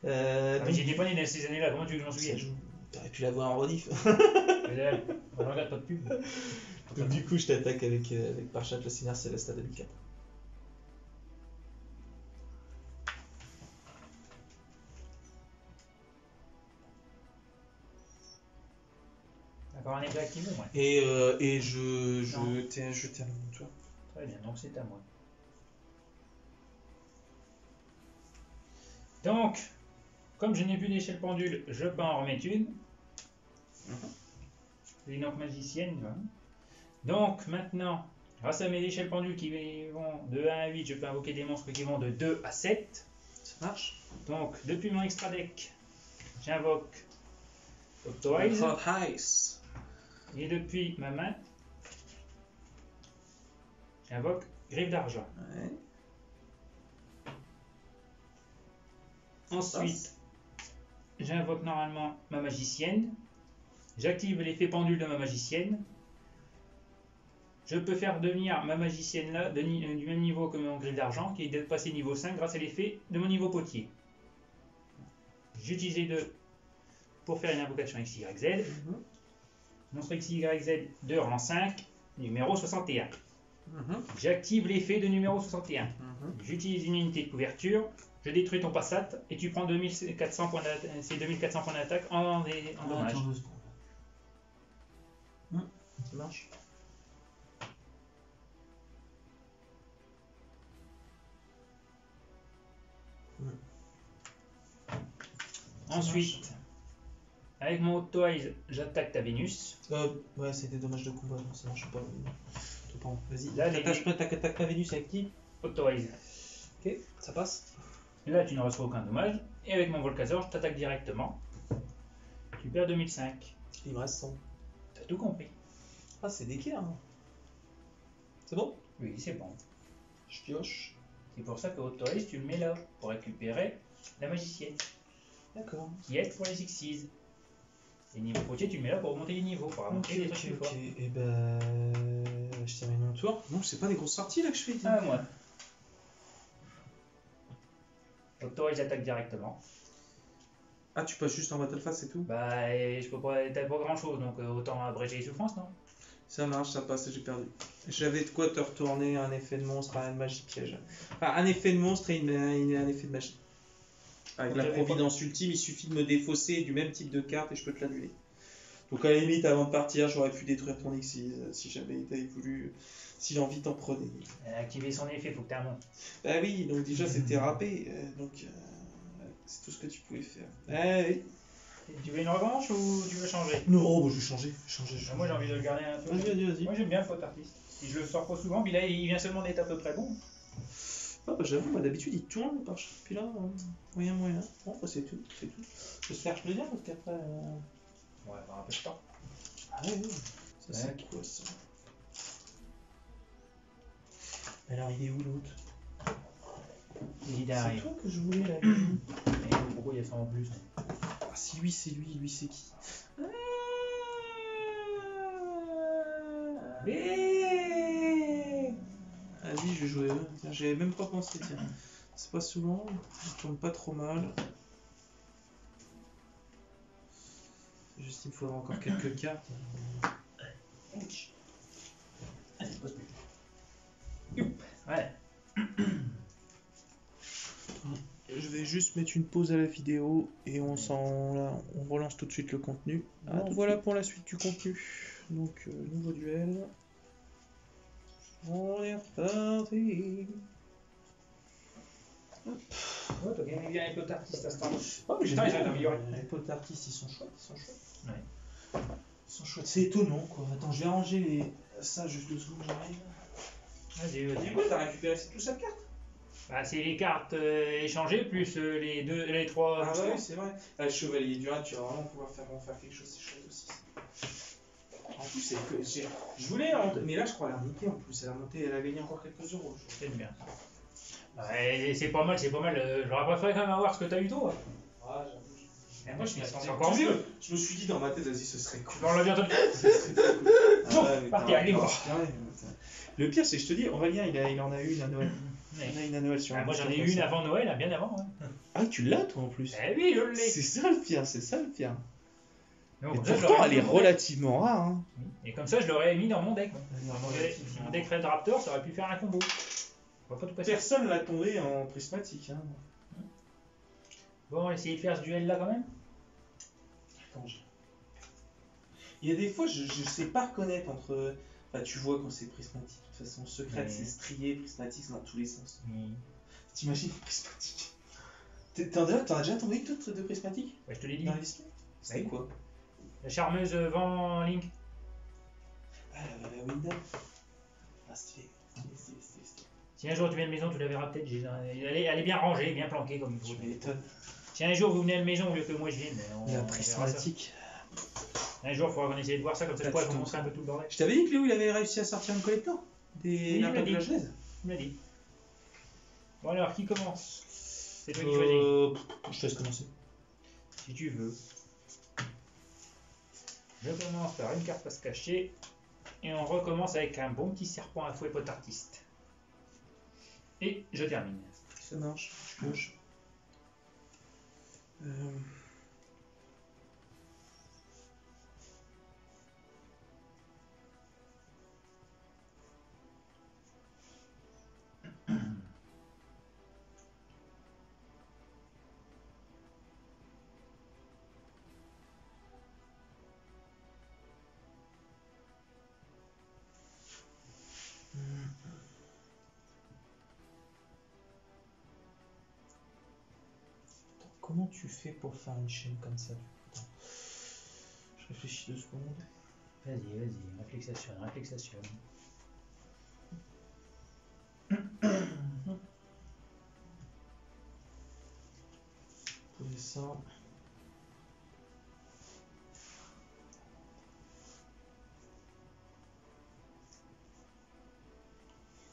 Mais j'étais pas né dans ces années-là, comment tu veux que j'en Ça souvienne? joue. T'aurais pu l'avoir en rediff. On regarde pas de pub. Donc du coup, je t'attaque avec Parchat, le Seigneur Céleste à 2004. Encore un épée activé, moi. Et je termine mon tour. Très bien, donc c'est à moi. Donc, comme je n'ai plus d'échelle pendule, je peux en remettre une. Les donc magicienne. Voilà. Donc maintenant, grâce à mes échelles pendules qui vont de 1 à 8, je peux invoquer des monstres qui vont de 2 à 7. Ça marche. Donc, depuis mon extra deck, j'invoque Octoise. Et depuis ma main, j'invoque Griffe d'argent. Ouais. Ensuite, j'invoque normalement ma magicienne. J'active l'effet pendule de ma magicienne. Je peux faire devenir ma magicienne là du même niveau que mon griffe d'argent, qui est passé niveau 5 grâce à l'effet de mon niveau potier. J'utilise les deux pour faire une invocation XYZ. Monstre XYZ de rang 5, numéro 61. J'active l'effet de numéro 61. J'utilise une unité de couverture, je détruis ton passat et tu prends 2400 points d'attaque en dommage. Ça marche. Ensuite, avec mon Octoise, j'attaque ta Vénus. Ouais, c'est des dommages de combat, non, ça marche pas. Vas-y, Là, t'attaques pas Vénus avec qui? Octoise. Ok, ça passe. Là, tu ne reçois aucun dommage. Et avec mon Volcazor, je t'attaque directement. Tu perds 2005. Il me reste 100. T'as tout compris. Ah, c'est d'équerre. Hein. C'est bon? Oui, c'est bon. Je pioche. C'est pour ça que Autorise, tu le mets là, pour récupérer la magicienne, D'accord. qui aide pour les Xyz. Et niveau potier, tu le mets là pour monter les niveaux, pour monter les trucs plus forts. Et ben. Je termine mon tour. Non, c'est pas des grosses sorties là que je fais. Ah, moi. Autorise attaque directement. Ah, tu passes juste en battle phase, c'est tout? Bah, et je peux pas, t'as pas grand chose, donc autant abréger les souffrances, non? Ça marche, ça passe, j'ai perdu. J'avais de quoi te retourner un effet de monstre à une magie piège. Enfin, un effet de monstre et un effet de magie. Avec la providence ultime, il suffit de me défausser du même type de carte et je peux te l'annuler. Donc à la limite, avant de partir, j'aurais pu détruire ton Xyz si jamais t'avais voulu. Si l'envie t'en prenait. Activer son effet, faut que tu remontes. Bah oui, donc déjà c'était râpé, donc c'est tout ce que tu pouvais faire. Ah oui. Tu veux une revanche ou tu veux changer? Non, bah, je vais changer. Moi j'ai envie de le garder un peu. Vas-y. Moi j'aime bien le pot artiste. Si je le sors trop souvent, puis là il vient seulement d'être à peu près bon. Ah bah j'avoue, d'habitude il tourne par chaque. Puis là, moyen. Bon, bah, c'est tout. J'espère que je le dire parce qu'après. Ouais, par un peu de temps. Ah oui. Ça c'est quoi ça? Alors il est où l'autre? Il C'est arrive. toi que je voulais là. Et pourquoi il y a ça en plus? Ah si lui c'est lui c'est qui? Vas-y, je vais jouer eux. Tiens, j'avais même pas pensé, tiens. C'est pas souvent, il tourne pas trop mal. Juste il me faudra encore quelques cartes. Ouais. Je vais juste mettre une pause à la vidéo et on relance tout de suite le contenu. Ah, voilà pour la suite du contenu. Donc, nouveau duel. On est reparti. Ouais, t'as gagné bien les potes artistes à ce temps-là. Oh, mais Putain, ils ont amélioré. Les potes artistes, ils sont chouettes. Ouais. Ils sont chouettes. C'est étonnant, quoi. Attends, je vais ranger ça juste 2 secondes, j'arrive. Vas-y. Du coup, t'as récupéré toute cette carte? Bah, c'est les cartes échangées plus les trois. Ah ouais, c'est vrai. Ah, le chevalier du rat, tu vas vraiment pouvoir faire quelque chose, c'est chouette aussi. En plus, c'est que je voulais la monter, mais là, je crois la remonter en plus. Elle a gagné encore quelques euros. C'est bien. Ouais, c'est pas mal. J'aurais préféré quand même avoir ce que t'as eu toi. Ah, j'avoue. Moi, je m'attendais encore mieux. Je me suis dit dans ma tête, vas-y, ce serait cool. On l'a bien entendu. Ce serait très cool. Non, ouais, partez, allez voir. Le pire, c'est que je te dis, Aurélien, il en a eu une à Noël. Ouais. Il en a une à Noël sur Moi, j'en ai eu une avant Noël, bien avant. Hein. Ah, tu l'as, toi, en plus. Eh oui, je l'ai. C'est ça le pire. Non, Et comme ça, je pourtant, l'aurais elle mis est dans mon deck. relativement rare. Hein. Et comme ça, je l'aurais mis dans mon deck. Si mon deck Red Raptor, ça aurait pu faire un combo. On va pas tout passer. Personne l'a tombé en prismatique. Hein. Bon, on va essayer de faire ce duel-là quand même. Attends, il y a des fois, je sais pas reconnaître entre. Bah, tu vois quand c'est prismatique. De toute façon, secrète, c'est strié, prismatique, c'est dans tous les sens. T'imagines prismatique? T'en as déjà tombé une toute de prismatique? Ouais, je te l'ai dit. Dans l'histoire? C'était Oui. quoi? La charmeuse Van Link. Ah, la Winda. Ah, stylé. Si un jour tu viens de maison, tu la verras peut-être. Elle est bien rangée, bien planquée comme il faut. Je m'étonne. Si un jour vous venez à la maison au lieu que moi je vienne, on La verra ça. prismatique. Un jour, il faudra qu'on essaye de voir ça, comme ça je pourrais vous montrer un peu tout le bordel. Je t'avais dit que Léo il avait réussi à sortir une collector des Oui, lapins il de m'a la dit. Genèse. Tu me l'as dit. Bon alors, qui commence? C'est toi qui choisis. Je te laisse commencer. Si tu veux. Je commence par une carte passe cachée. Et on recommence avec un bon petit serpent à fouet pot artiste. Et je termine. Ça marche, je pioche. Comment tu fais pour faire une chaîne comme ça? Attends. Je réfléchis 2 secondes. Vas-y, réflexation. poser ça.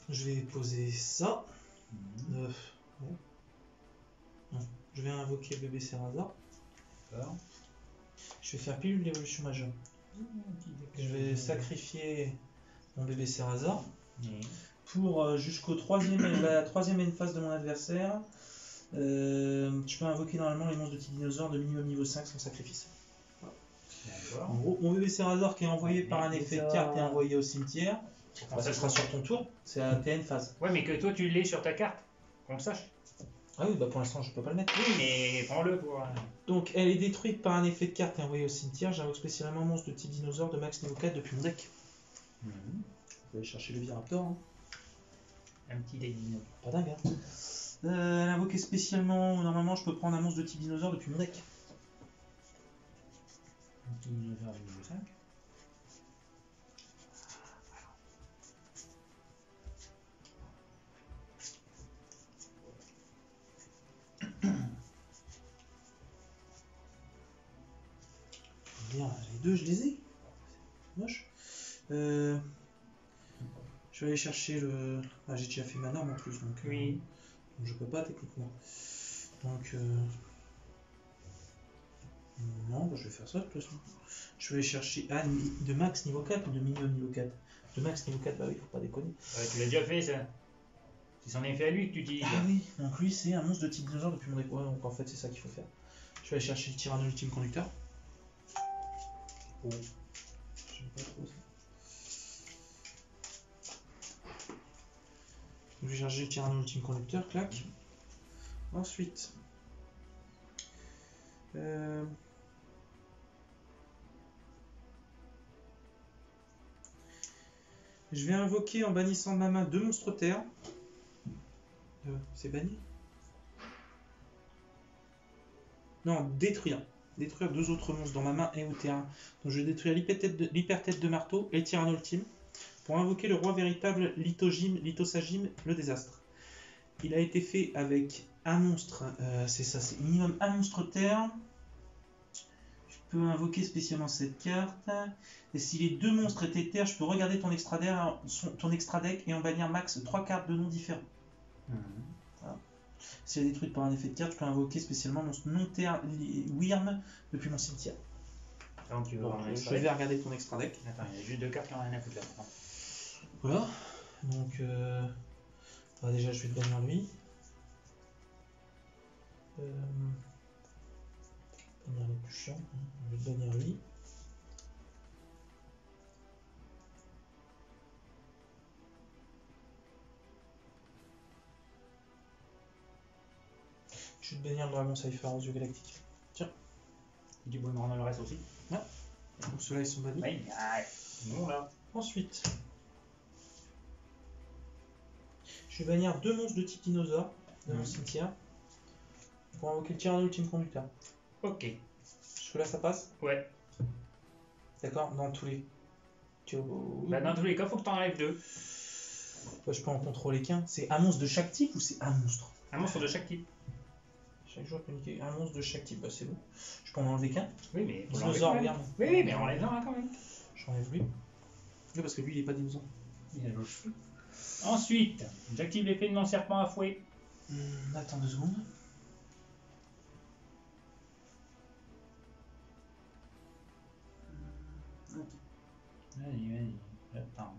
Je vais poser ça. Ouais. Non. Je vais invoquer bébé Serraza. D'accord. Je vais faire pilule d'évolution majeure. Je vais sacrifier mon bébé Serraza pour jusqu'au la troisième phase de mon adversaire. Je peux invoquer normalement les monstres de type dinosaure de minimum niveau 5 sans sacrifice. D'accord. En gros, mon bébé Serrazor qui est envoyé par un effet de carte est envoyé au cimetière. Enfin, ça sera sur ton tour, c'est à TN phase. Ouais, mais que toi tu l'aies sur ta carte, qu'on le sache. Ah oui, bah pour l'instant je peux pas le mettre. Oui, mais prends-le pour. Donc elle est détruite par un effet de carte et envoyée au cimetière. J'invoque spécialement un monstre de type dinosaure de max niveau 4 depuis mon deck. Je vais aller chercher le Viraptor. Hein. Un petit deck dino. Pas dingue, hein. Elle a invoqué spécialement, normalement je peux prendre un monstre de type dinosaure depuis mon deck. Un petit dinosaure de niveau 5. Bien, les deux je les ai. C'est moche. Je vais aller chercher le... Ah, j'ai déjà fait ma norme en plus, donc, Oui. donc je peux pas techniquement. Donc... Non, bah, je vais faire ça de toute façon. Je vais aller chercher... Ah, de max niveau 4 ou de minimum niveau 4 ? De max niveau 4, bah oui, faut pas déconner. Ouais, tu l'as déjà fait ça. C'est son effet à lui que tu utilises. Ah oui, donc lui c'est un monstre de type dinosaure depuis mon deck. Ouais, donc en fait c'est ça qu'il faut faire. Je vais aller chercher le Tyranno Ultime Conducteur. Oh. J'aime pas trop ça. Je vais chercher le Tyranno Ultime Conducteur, clac. Ensuite... Je vais invoquer en bannissant de ma main 2 monstres terre. C'est banni? Non, détruire. Détruire 2 autres monstres dans ma main et au terrain. Donc je vais détruire l'hyper-tête de marteau et le Tyranno Ultime pour invoquer le roi véritable Lithosagim, le désastre. Il a été fait avec un monstre, c'est ça, c'est minimum un monstre terre. Je peux invoquer spécialement cette carte. Et si les 2 monstres étaient terre, je peux regarder ton extra deck et en bannir max 3 cartes de noms différents. Voilà. Si elle est détruite par un effet de carte, je peux invoquer spécialement monstre non terre Wyrm depuis mon cimetière. Donc tu veux Donc, je vais regarder ton extra deck. Attends, il y a juste 2 cartes qui ont rien à foutre là. Voilà. Donc bah, déjà je vais te bannir lui. Bannir les plus chiants. Je vais te bannir lui. Je vais te bannir le dragon Cypher aux yeux galactiques. Tiens. Tu peux me rendre le reste aussi. Ouais. Donc ceux-là ils sont bannis. Oui, bon là. Ensuite, je vais bannir 2 monstres de type dinosaure de mon cimetière pour invoquer le Tyranno Ultime Conducteur. Ok. Jusque-là ça passe? Ouais. D'accord? Dans tous les... Bah, dans tous les cas, faut que t'en enlèves 2. Bah, je peux en contrôler qu'un. C'est un monstre de chaque type ou c'est un monstre? Un monstre de chaque type. Chaque joueur peut niquer un monstre de chaque type. Bah c'est bon. Je peux en enlever qu'un. Oui, mais. faut Dinosaure, l'enlever quand regarde. même. Oui, mais enlève-en quand même. J'enlève lui. Oui, parce que lui il est pas dinosaure. Il a le cheveu. Ensuite, j'active l'effet de mon serpent à fouet. Attends 2 secondes. Vas-y, j'attends.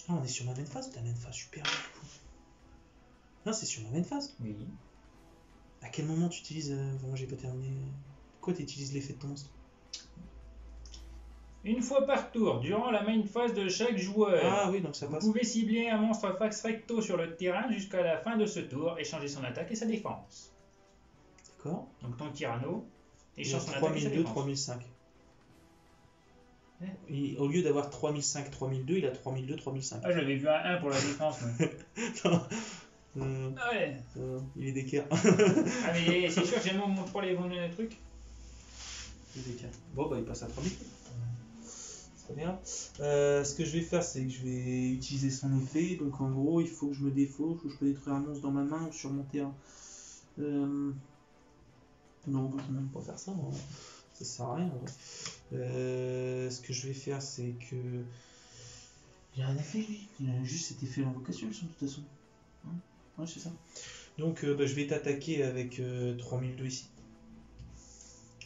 Ah, on est sur ma main phase ou ta main phase? Super. Non, c'est sur ma main phase. Oui. À quel moment tu utilises... Moi j'ai pas terminé. Pourquoi tu utilises l'effet de ton monstre? Une fois par tour, durant la main phase de chaque joueur, Ah oui, donc ça vous passe. pouvez cibler un monstre fax recto sur le terrain jusqu'à la fin de ce tour et changer son attaque et sa défense. D'accord. Donc ton Tyranno, Il échange a son attaque et sa 3002, défense. 3005. Ouais. Et au lieu d'avoir 3005, 3002, il a 3002, 3005. Ah, j'avais vu un 1 pour la défense. Mais... Non. Ouais. Il est d'équerre. Ah mais c'est sûr que j'ai mon pour les bons trucs. Il est d'équerre. Bon, bah il passe à 3000. Très bien. Ce que je vais faire, c'est que je vais utiliser son effet. Donc en gros, il faut que je me défausse, ou je peux détruire un monstre dans ma main ou sur mon terrain. Non, je vais même pas faire ça. Hein. Ça sert à rien. En vrai. Ce que je vais faire, c'est que. Il a un effet, lui. Il a juste cet effet d'invocation, de toute façon. Hein, ouais, c'est ça. Donc, bah, je vais t'attaquer avec 3002 ici.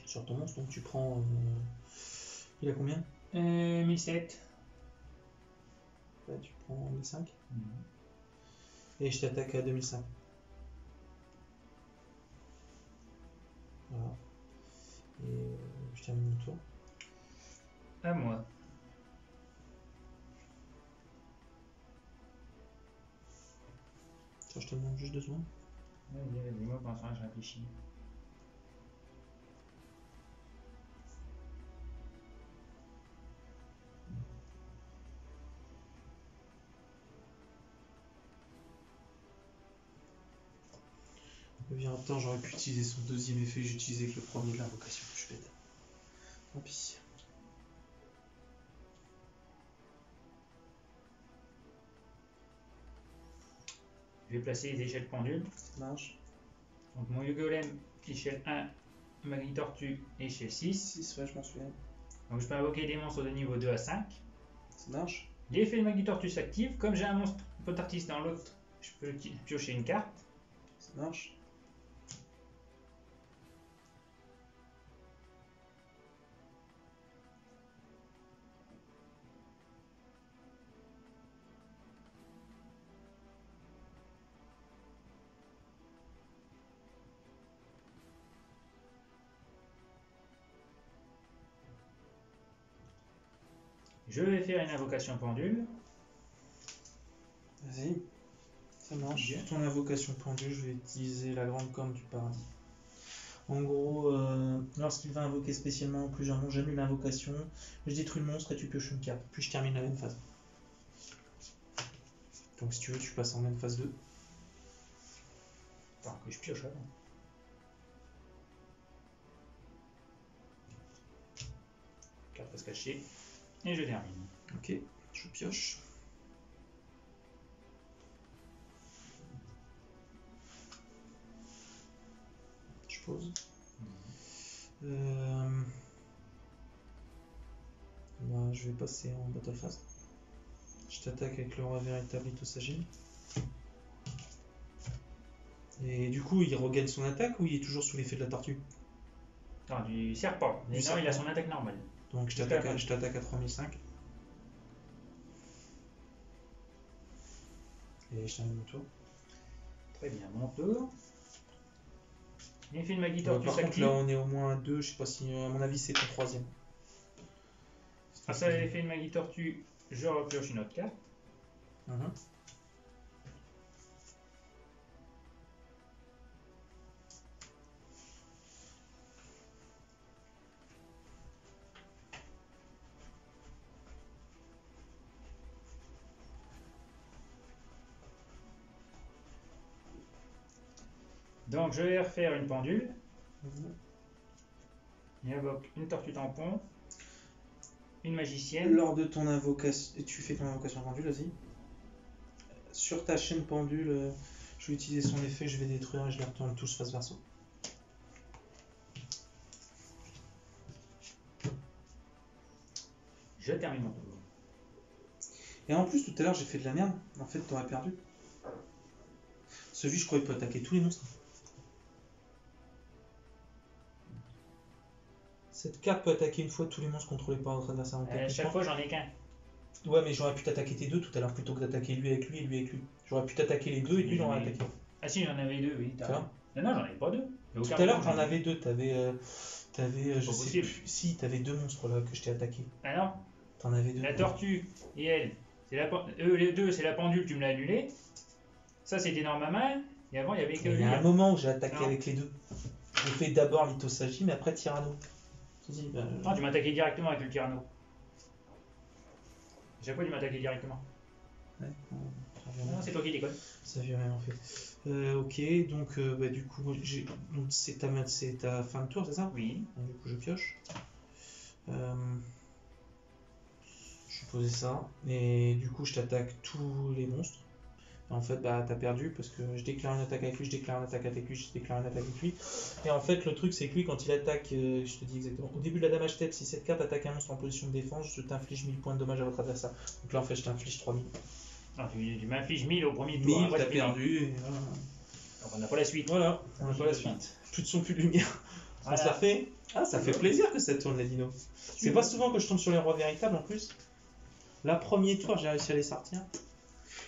Sur ton monstre, donc tu prends. Il a combien 1007. Là, tu prends 1005. Et je t'attaque à 2005. Voilà. Et je termine mon tour. À moi. Ça, je te demande juste 2 secondes. Vas-y, moi pour l'instant je réfléchis. Le Viretin, j'aurais pu utiliser son deuxième effet, j'ai utilisé que le premier de l'invocation. Je suis bête. Tant pis. Je vais placer les échelles pendules. Ça marche. Donc mon Golem, échelle 1, Maggie Tortue, échelle 6. 6, ouais, je m'en souviens. Donc je peux invoquer des monstres de niveau 2 à 5. Ça marche. L'effet de Maggie Tortue s'active. Comme j'ai un monstre potartiste dans l'autre, je peux piocher une carte. Ça marche. Je vais faire une invocation pendule. Vas-y. Ça marche. Bien. Sur ton invocation pendule, je vais utiliser la grande corne du paradis. En gros, lorsqu'il va invoquer spécialement plusieurs monstres, j'annule l'invocation, je détruis le monstre et tu pioches une carte. Puis je termine la même phase. Donc si tu veux, tu passes en même phase 2. Enfin, que je pioche avant. Carte à se cacher. Et je termine. Ok, je pioche. Je pose. Bah, je vais passer en battle phase. Je t'attaque avec le roi véritable Ithosagine. Et du coup, il regagne son attaque ou il est toujours sous l'effet de la tortue? Non, du serpent. Mais non, serpent. il a son attaque normale. Donc je t'attaque à 3005. Et je termine mon tour. Très bien, mon tour. L'effet de Maggie Tortue Par contre, s'active. là on est au moins à 2. Je sais pas si, à mon avis, c'est ton troisième. Ah, ça, l'effet de Maggie Tortue, je repioche une autre carte. Mhm. Donc, je vais refaire une pendule. Mhm. Il invoque une tortue tampon, une magicienne. Lors de ton invocation, tu fais ton invocation pendule, vas-y. Sur ta chaîne pendule, je vais utiliser son effet, je vais détruire et je les retourne tous face verso. Je termine mon tour. Et en plus, tout à l'heure, j'ai fait de la merde. En fait, t'aurais perdu. Celui, je crois, il peut attaquer tous les monstres. Cette carte peut attaquer une fois tous les monstres contrôlés par votre adversaire. Chaque fois, j'en ai qu'un. Ouais, mais j'aurais pu t'attaquer tes deux tout à l'heure plutôt que d'attaquer lui avec lui et lui avec lui. J'aurais pu t'attaquer les deux et lui, j'aurais attaqué. Ah si, j'en avais deux, oui. Tu vois ? Non, j'en avais pas deux. Tout à l'heure, t'en avais deux. T'avais, je Pas sais possible. plus. Si, t'avais deux monstres là que je t'ai attaqué. Ah non, T'en avais deux. la tortue et elle, eux les deux, c'est la pendule, tu me l'as annulé. Ça, c'était dans ma main. Et avant, il y avait que Il lui. y a un moment où j'ai attaqué Non. avec les deux. J'ai fait d'abord l'Ithosagi, mais après Tyranno. Vas-y, bah, Non, tu m'as attaqué directement avec le Tyranno. Chaque fois, tu m'as attaqué directement. ouais, on va Non, c'est toi qui déconne. Ça vient rien en fait. Ok, donc bah, du coup, c'est ta fin de tour, c'est ça? Oui. Donc, du coup, je pioche. Je vais poser ça. Et du coup, je t'attaque tous les monstres. En fait, bah, t'as perdu parce que je déclare une attaque avec lui, je déclare une attaque avec lui, je déclare une attaque avec lui. Et en fait, le truc, c'est que lui, quand il attaque, je te dis exactement, au début de la damage step, si cette carte attaque un monstre en position de défense, je t'inflige 1000 points de dommage à votre adversaire. Donc là, en fait, je t'inflige 3000. Ah, tu m'infliges 1000 au premier tour. 1000, Après, t'as c'est fini. perdu. Et voilà. Donc on n'a pas la suite. Voilà, on n'a pas la suite. Plus de son, plus de lumière. Voilà. Ça se la fait. Ah, ça fait plaisir que ça tourne, les dinos. C'est pas souvent que je tombe sur les rois véritables en plus. Là, premier tour, j'ai réussi à les sortir.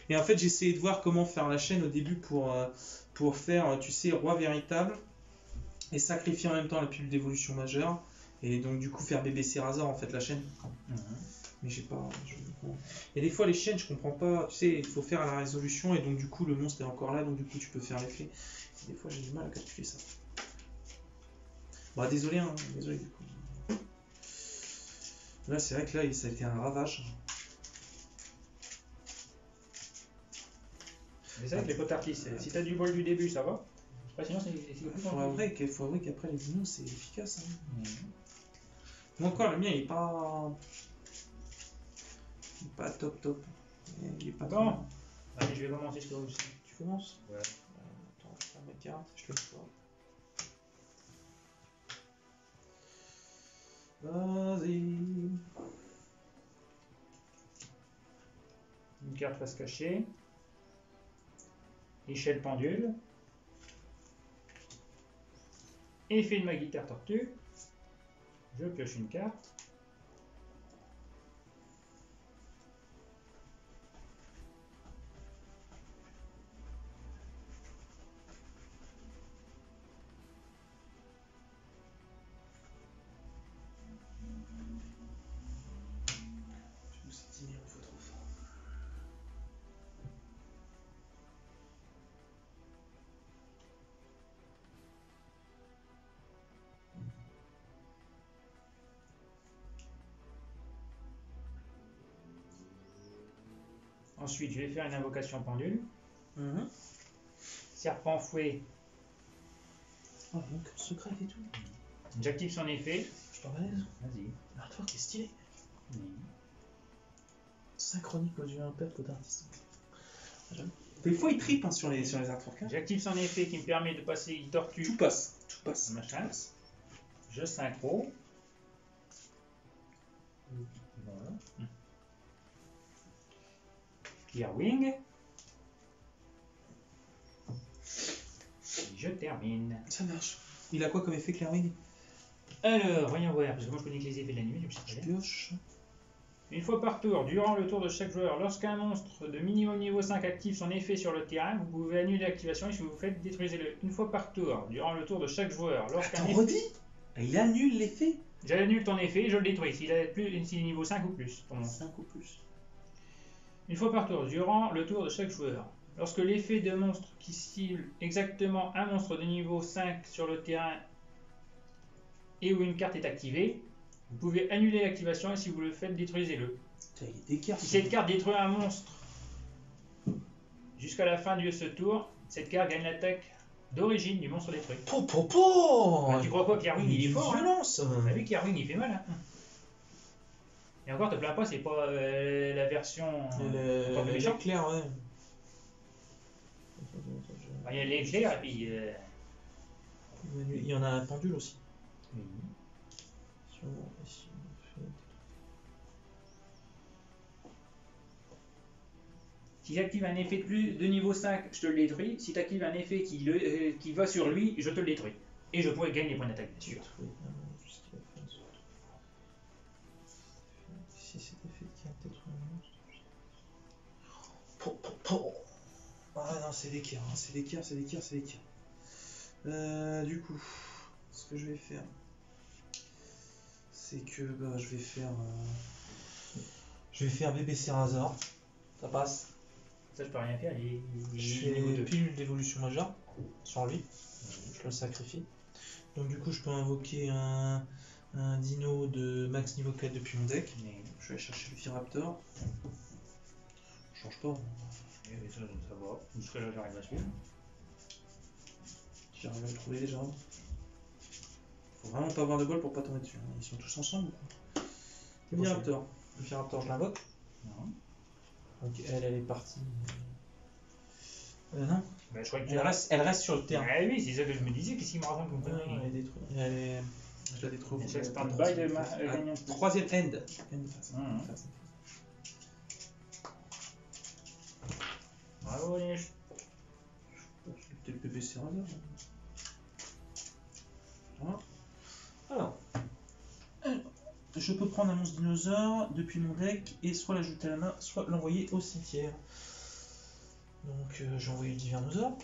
Et en fait, j'ai essayé de voir comment faire la chaîne au début pour faire, tu sais, roi véritable et sacrifier en même temps la pile d'évolution majeure. Et donc, du coup, faire BBC Razor en fait, la chaîne. Mais j'ai pas. Et des fois, les chaînes, je comprends pas. Tu sais, il faut faire à la résolution et donc, du coup, le monstre est encore là. Donc, du coup, tu peux faire l'effet. Des fois, j'ai du mal à calculer ça. Bah, désolé, hein. Désolé, du coup. Là, c'est vrai que là, ça a été un ravage. C'est ça avec les potartis. Si t'as du bol du début, ça va. Après, sinon, c'est plus compliqué. Faut avouer qu'après les dinos, c'est efficace. Hein. Moi encore, le mien, il est pas top. Il est pas Bon. trop. Allez, je vais commencer ce tour aussi. Tu commences? Ouais. Attends, je prends ma carte, je le vois. Vas-y. Une carte face cachée. Échelle pendule. Effet de ma guitare tortue. Je pioche une carte. Je me suis dit, mais on faut trop fort. Ensuite, je vais faire une invocation pendule. Serpent fouet. Oh, donc secret et tout. J'active son effet. Je t'en valise. Vas-y. L'artwork est stylé. Synchronique aux yeux impair pour d'artiste. Des fois, il tripe hein, sur les artworks. Hein. J'active son effet qui me permet de passer, il tortue. Tout passe. Machin. Je synchro. Voilà. Clear Wing. Et je termine. Ça marche. Il a quoi comme effet Clearwing? Alors, voyons voir, parce que moi je connais que les effets de la nuit, Je pioche. Une fois par tour, durant le tour de chaque joueur, lorsqu'un monstre de minimum niveau 5 active son effet sur le terrain, vous pouvez annuler l'activation et si vous le faites, détruisez-le. Une fois par tour, durant le tour de chaque joueur, lorsqu'un Attends, redis. Il annule l'effet. J'annule ton effet et je le détruis s'il est niveau 5 ou plus. Ton monstre. 5 ou plus. Une fois par tour, durant le tour de chaque joueur, lorsque l'effet de monstre qui cible exactement un monstre de niveau 5 sur le terrain et où une carte est activée, vous pouvez annuler l'activation et si vous le faites, détruisez-le. Si cette carte détruit un monstre jusqu'à la fin de ce tour, cette carte gagne l'attaque d'origine du monstre détruit. Bah, tu crois quoi, Clearwing il est fort hein. Violence. T'as vu Clearwing il fait mal hein. Et encore, te plains pas, c'est pas la version encore plus méchante. Clair, ouais. Il y a l'éclair et puis. Il y en a un pendule aussi. Oui. Si j'active un effet de niveau 5, je te le détruis. Si tu actives un effet qui va sur lui, je te le détruis. Et je pourrais gagner des points d'attaque, bien sûr. Si cet effet qui a peut-être un monstre. Ah non, c'est l'équerre, hein. C'est l'équerre. Du coup, ce que je vais faire, c'est que bah, je vais faire BBC Razor. Ça passe. Ça, je peux rien faire. Je fais une pilule d'évolution majeure sur lui. Je le sacrifie. Donc du coup, je peux invoquer un dino de max niveau 4 depuis mon deck. Je vais chercher le Firaptor. Je change pas. Et ça va. Jusque-là, j'arrive à suivre. J'arrive à le trouver déjà. Faut vraiment pas avoir de bol pour pas tomber dessus. Hein. Ils sont tous ensemble. Le Viraptor. Le Viraptor, je l'invoque. Non. Donc elle est partie. Non. Bah, je crois que Elle reste sur le terrain. Ah oui, c'est ça que je me disais. Qu'est-ce qu'il me raconte comme Elle connerie? est détruite. Elle est. Je la détruis. C'est stand-by de gagnant. Troisième end. Phase. Mhm. Phase. Bravo, Niche. C'était le PPC radar. Voilà. Alors. Je peux prendre un monstre dinosaure depuis mon deck et soit l'ajouter à la main, soit l'envoyer au cimetière. Donc j'ai envoyé le Divernosaure.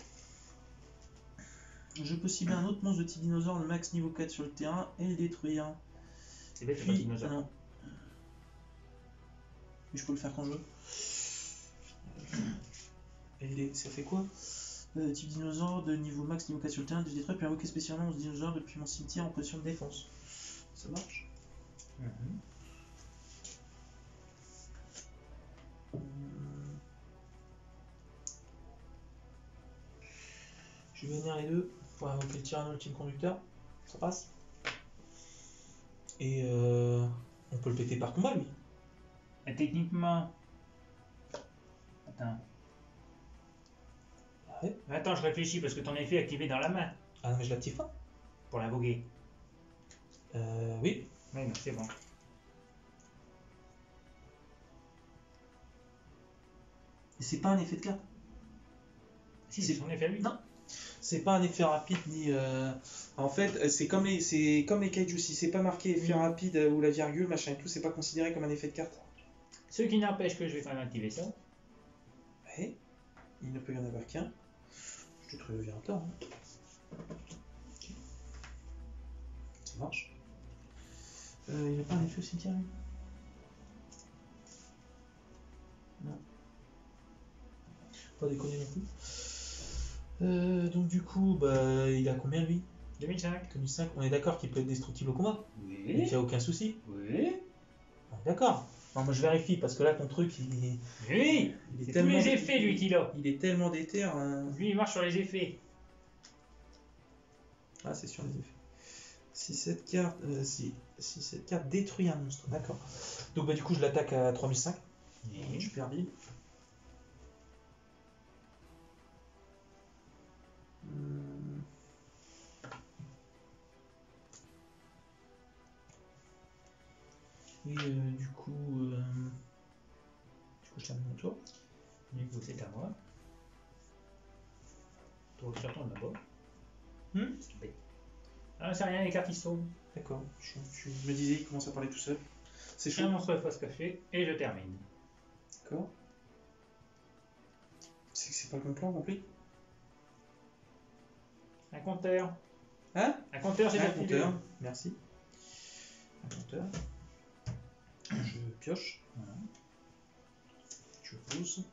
Je peux cibler un autre monstre de type dinosaure de max niveau 4 sur le terrain et le détruire. C'est bête, c'est pas Puis, dinosaure. non. Puis je peux le faire quand je veux. Et ça fait quoi Type dinosaure de niveau max niveau 4 sur le terrain, je détruis puis invoquer spécialement ce dinosaure depuis mon cimetière en position de défense. Ça marche. Je vais venir les deux pour invoquer le tyranno ultime conducteur. Ça passe. Et on peut le péter par combat lui. Et techniquement. Attends. Ouais. Attends, je réfléchis parce que ton effet est activé dans la main Ah non mais je l'active pas. pour l'invoquer. Oui. Oui, non, c'est bon. Et c'est pas un effet de carte. Si, C'est- c'est son effet à lui. Non. C'est pas un effet rapide ni. En fait, c'est comme les kaiju. Si c'est pas marqué effet rapide ou la virgule, machin et tout, c'est pas considéré comme un effet de carte. Ce qui n'empêche que je vais quand même activer ça. Ouais. Il ne peut y en avoir qu'un. Je détruis le Viraptor. Hein. Ok. Ça marche. Il n'a pas un effet au cimetière lui. Non. Pas déconner non plus. Donc du coup, bah, il a combien lui 2005. 2005. On est d'accord qu'il peut être destructible au combat. Et qu'il Oui. n'y a aucun souci. Oui. On est d'accord. Non, moi je vérifie parce que là ton truc il Oui. est C'est tous tellement les effets, lui, qu'il a. Il est tellement déter. Hein. Lui, il marche sur les effets. Ah, c'est sur les effets. Si cette carte détruit un monstre, d'accord. Donc bah du coup je l'attaque à 3005. Je perds bille. Et du coup je termine mon tour. Du coup, c'est à moi. Toi, tu retournes là-bas. Bête. Ah, c'est rien, les cartes, ils sauvent. D'accord. Je me disais il commence à parler tout seul. C'est Je fais chaud. un monstre de face cachée et je termine. D'accord. C'est que c'est pas le bon plan compris. Un compteur. Hein Un compteur, j'ai Un déjà fait compteur. Merci. Un compteur. Je pioche. Voilà. Je pose.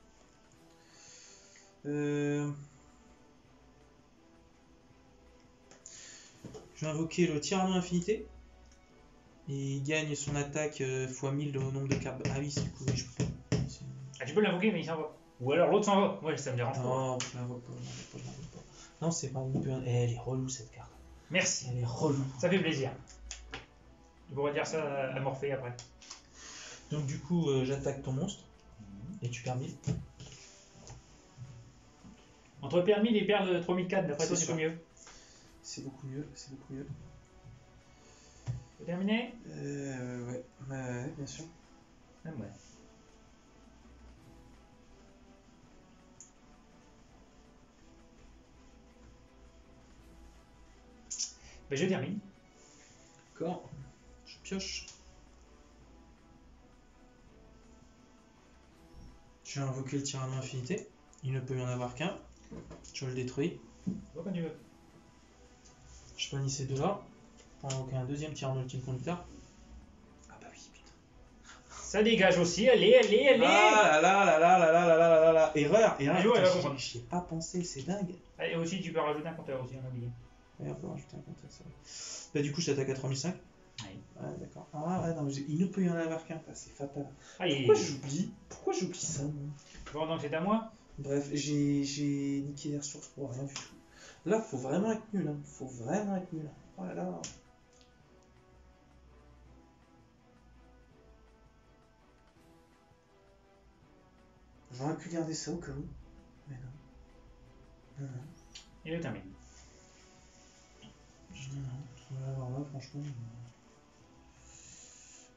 Je vais invoquer le tyranno infinité. Et il gagne son attaque x 1000 au nombre de cartes. Ah oui, c'est cool, je peux pas. Ah, tu peux l'invoquer, mais il s'en va. Ou alors l'autre s'en va. Ouais, ça me dérange pas. Non, je l'invoque pas, je l'invoque pas. Non, c'est pas un peu. Elle est relou cette carte. Merci. Elle est relou. Ça fait plaisir. Tu pourrais dire ça à Morphée après. Donc du coup, j'attaque ton monstre. Et tu perds 1000. Entre perdre 1000 et perdre 3004, d'après toi, C'est c'est sûr. pas mieux. C'est beaucoup mieux, c'est beaucoup mieux. C'est terminé? Ouais, bien sûr. Ah ouais. Ben, je termine. D'accord. Je pioche. Je vais invoquer le tyranno infinité. Il ne peut y en avoir qu'un. Je le détruis. Va quand tu veux. Je bannis ces deux-là. Pour invoquer un deuxième tyranno ultime conducteur. Ah bah oui, putain. Ça dégage aussi, allez. Ah là là là là là là là là là là. Erreur. Ah, ouais, Putain, elle va comprendre. j'y ai pas pensé, c'est dingue. Allez, aussi, tu peux rajouter un compteur aussi, on a oublié. Ouais, on peut rajouter un compteur, c'est vrai. Bah du coup, je t'attaque à 3005. Oui. Ouais, d'accord. Ah ouais, non, mais il ne peut y en avoir qu'un. C'est fatal. Allez. Pourquoi j'oublie ça, moi Bon, donc c'est à moi. Bref, j'ai niqué les ressources pour rien du tout. Là, faut vraiment être nul. Hein. Faut vraiment être nul. Voilà. J'aurais pu garder ça au cas où. Mais non. Non. Il est terminé. Non. Alors là, franchement.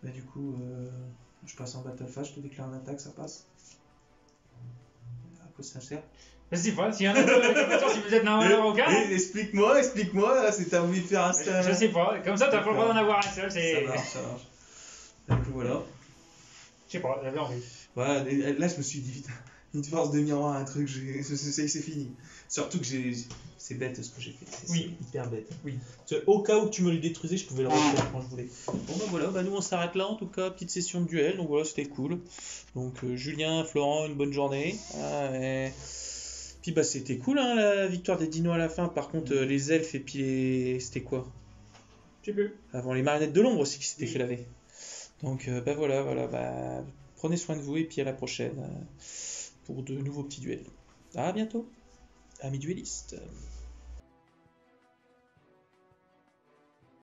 Bah, du coup, je passe en battle phase, je te déclare une attaque, ça passe. À quoi ça sert? Je sais pas, s'il y en a d'autres, si vous êtes normalement avocat. Explique-moi, là, c'est t'as envie de faire un stage. Je sais pas, comme ça t'as pas le droit d'en avoir un seul, c'est. Ça marche. Donc voilà. Je sais pas, j'avais envie. Ouais, et là je me suis dit, putain, une force de miroir, un truc, c'est fini. Surtout que c'est bête ce que j'ai fait. C'est hyper bête. Oui. Au cas où tu me le détruisais, je pouvais le refaire quand je voulais. Bon bah voilà, bah nous on s'arrête là en tout cas, petite session de duel, donc voilà, c'était cool. Donc Julien, Florent, une bonne journée. Puis bah c'était cool hein, la victoire des dinos à la fin. Par contre les elfes et puis les... C'était quoi? Je sais plus. Avant les marionnettes de l'ombre aussi qui s'étaient fait laver. Donc bah voilà, bah, prenez soin de vous et puis à la prochaine pour de nouveaux petits duels. À bientôt, amis duellistes.